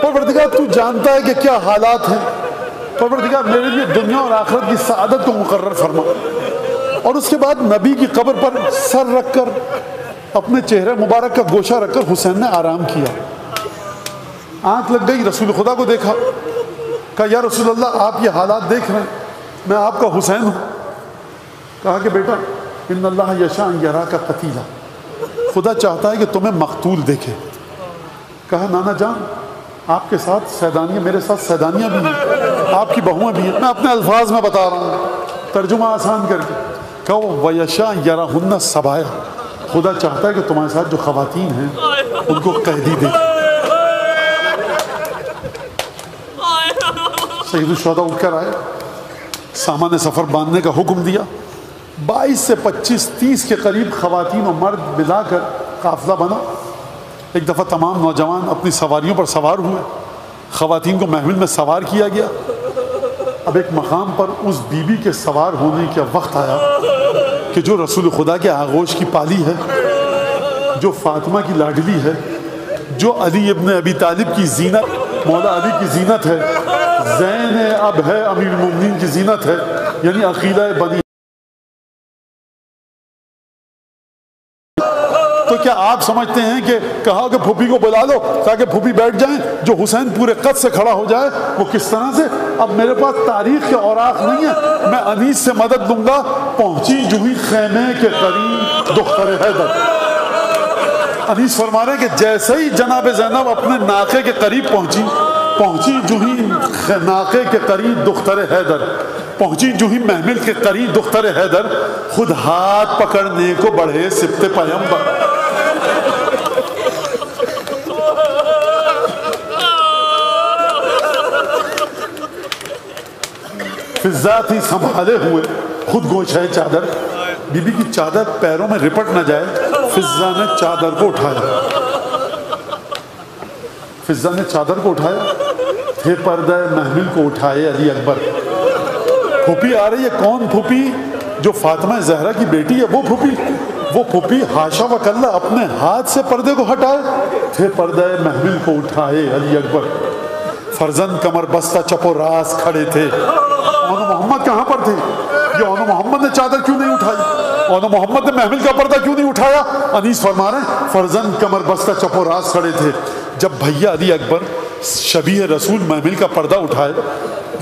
پروردگار تو جانتا ہے کہ کیا حالات ہیں، پروردگار میرے لیے دنیا اور آخرت کی سعادت کو مقرر فرما. اور اس کے بعد نبی کی قبر پر سر رکھ کر اپنے چہرے مبارک کا گوشہ رکھ کر حسین نے آرام کیا. آنکھ لگ گئی، رسول خدا کو دیکھا، کہا یا رسول اللہ آپ یہ حالات دیکھ رہے ہیں، میں آپ کا حسین ہوں. کہا کہ بیٹا ان اللہ یشاء ان یراک قتیلا، خدا چاہتا ہے کہ تمہیں مقتول دیکھے. کہا نانا جان آپ کے ساتھ سیدانیاں، میرے ساتھ سیدانیاں بھی ہیں، آپ کی بہویں بھی ہیں، میں اپنے الفاظ میں بتا رہا ہوں، ترجمہ آسان کر کے. کہا وَيَشَاءَ يَرَهُنَّ سَبَايَا، خدا چاہتا ہے کہ تمہارے ساتھ جو خواتین ہیں ان کو قیدی دیکھے. سید الشہداء اٹھ کر آئے، سامان سفر باندھنے کا حکم دیا. 22 سے 25 30 کے قریب خواتین و مرد ملا کر قافلہ بنا. ایک دفعہ تمام نوجوان اپنی سواریوں پر سوار ہوئے، خواتین کو محمل میں سوار کیا گیا. اب ایک مقام پر اس بی بی کے سوار ہونے کا وقت آیا کہ جو رسول خدا کے آغوش کی پالی ہے، جو فاطمہ کی لاڈلی ہے، جو علی ابن ابی طالب کی زینت، مولا علی کی زینت ہے، زین اب ہے امیر المومنین کی زینت ہے، یعنی عقیدہ بنی. تو کیا آپ سمجھتے ہیں کہ کہا کہ پھوپھی کو بلا لو تاکہ پھوپھی بیٹھ جائیں، جو حسین پورے قد سے کھڑا ہو جائے وہ کس طرح سے؟ اب میرے پاس تاریخ کے اوراق نہیں ہیں، میں انیس سے مدد دوں گا. پہنچی جوہی خیمے کے قریب دختر حیدر. انیس فرما رہے ہیں کہ جیسے ہی جناب زینب اپنے ناقے کے قریب پہنچی جوہی ناقے کے قریب دختر حیدر، پہنچی جوہی محمل کے قریب دختر حیدر، خود ہاتھ پکڑنے کو بڑھے سبط پیمبر. فضا تھی سنبھالے ہوئے خود گوش ہے چادر. بی بی کی چادر پیروں میں رپٹ نہ جائے، فضا نے چادر کو اٹھایا. فضا نے چادر کو اٹھایا، تھے پردہ محمل کو اٹھائے علی اکبر. پھوپھی آ رہی ہے. کون پھوپھی؟ جو فاطمہ زہرا کی بیٹی ہے وہ پھوپھی. وہ پھوپھی حاشا و کلا اپنے ہاتھ سے پردے کو ہٹائے، تھے پردہ محمل کو اٹھائے علی اکبر. فرزند کمر بستہ چپو راس کھڑے تھے. اون محمد کہاں پر تھے؟ یہ اون محمد نے چادر کیوں نہیں اٹھائی؟ اون محمد نے محمل کا پردہ کیوں نہیں اٹھایا؟ انیس فرما رہے ہیں فرزند کمر بستہ چپو راس کھڑے تھے. جب بھیا علی اکبر شبیہ رسول محمل کا پردہ اٹھائے،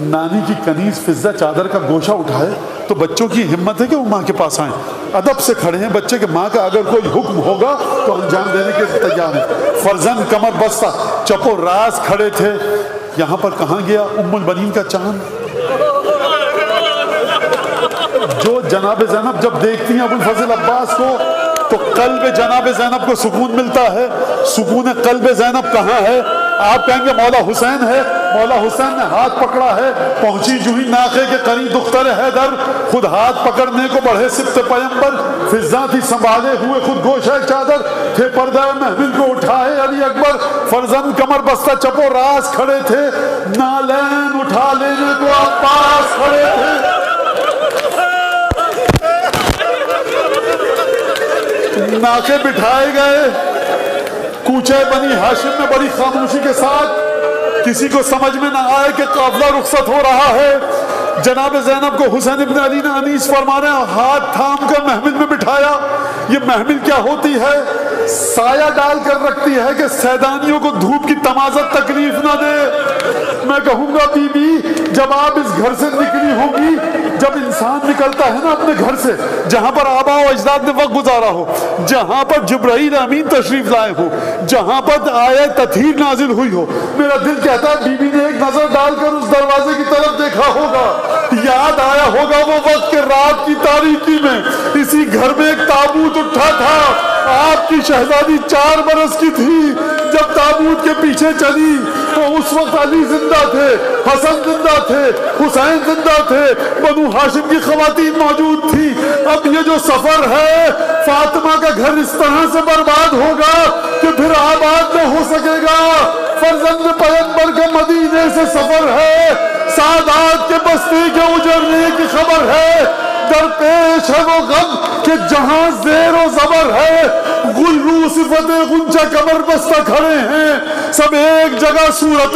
نانی کی کنیز فضا چادر کا گوشہ اٹھائے، تو بچوں کی ہمت ہے کہ وہ ماں کے پاس آئیں. ادب سے کھڑے ہیں بچے کہ ماں کا اگر کوئی حکم ہوگا تو انجام دینے کے تیار ہیں. فرزند کمر بستہ چپو راس کھڑے تھے. یہاں پر کہاں گیا ام البنین کا چاند؟ جو جناب زینب جب دیکھتی ہیں ابو الفضل عباس کو تو قلب جناب زینب کو سکون ملتا ہے. سکون قلب زینب کہاں ہے؟ آپ کہیں گے مولا حسین ہے. مولا حسین نے ہاتھ پکڑا ہے. پہنچی جوہی ناقے کے قریب دختر حیدر، خود ہاتھ پکڑنے کو بڑھے سبط پیمبر. فضا تھی سنبھالے ہوئے خود گوشہ چادر، تھے پردہ محمل کو اٹھائے علی اکبر. فرزند کمر بستہ چپو راس کھڑے تھے، نالین اٹھا لینے کو عباس کھڑے تھے. ناقے بٹھائے گئے. کوچے بنی ہاشم میں بڑی خاموشی کے ساتھ، کسی کو سمجھ میں نہ آئے کہ قافلہ رخصت ہو رہا ہے. جناب زینب کو حسین ابن علی نے انیس فرما رہے ہیں ہاتھ تھام کر محمل میں بٹھایا. یہ محمل کیا ہوتی ہے؟ سایہ ڈال کر رکھتی ہے کہ سیدانیوں کو دھوپ کی تمازت تکلیف نہ دے. میں کہوں گا بی بی جب آپ اس گھر سے نکلی ہوں گی، جب انسان نکلتا ہے نا اپنے گھر سے جہاں پر آبا و اجداد نے وقت گزارا ہو، جہاں پر جبرائیل امین تشریف لائے ہو، جہاں پر آیت تطہیر نازل ہوئی ہو، میرا دل کہتا ہے بی بی نے ایک نظر ڈال کر اس دروازے کی طرف دیکھا ہوگا. یاد آیا ہوگا وہ وقت کہ رات کی تاریکی میں اسی گھر میں ایک تابوت اٹھا تھا. آپ کی شہزادی 4 برس کی تھی جب تابوت کے پیچھے چلی. تو اس وقت علی زندہ تھے، حسن زندہ تھے، حسین زندہ تھے، بنو ہاشم کی خواتین موجود تھی. اب یہ جو سفر ہے فاطمہ کا گھر اس طرح سے برباد ہوگا کہ پھر آباد نہ ہو سکے گا. فرزند پیغمبر کا مدینے سے سفر ہے، سادات کے بستی کے اجڑنے کی خبر ہے. درپیش ہے وہ غم کہ جہاں زیر و زبر ہے، گلرو صفت غنچہ کمر بستہ کھڑے ہیں، سب ایک جگہ صورت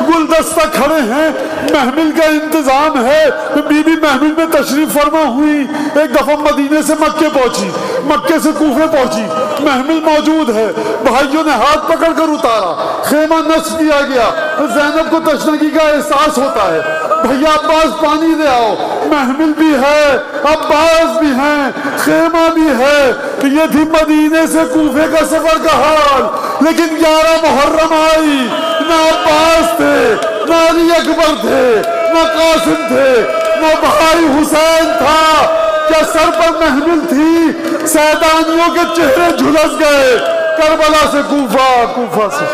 گلدستہ کھڑے ہیں. محمل کا انتظام ہے. بی بی محمل میں تشریف فرما ہوئی. ایک دفعہ مدینے سے مکے پہنچی، مکے سے کوفے پہنچی، محمل موجود ہے. بھائیوں نے ہاتھ پکڑ کر اتارا، خیمہ نصب کیا گیا. زینب کو تشنگی کا احساس ہوتا ہے. بھیا عباس پانی لے آؤ. محمل بھی ہے، عباس بھی ہیں، خیمہ بھی ہے. یہ تھی مدینے سے کوفے کا سفر کا حال. لیکن 11 محرم آئی، نہ عباس تھے، نہ علی اکبر تھے، نہ قاسم تھے، نہ بھائی حسین تھا. کیا سر پر محمل تھی؟ سیدانیوں کے چہرے جھلس گئے. کربلا سے کوفہ، کوفہ سے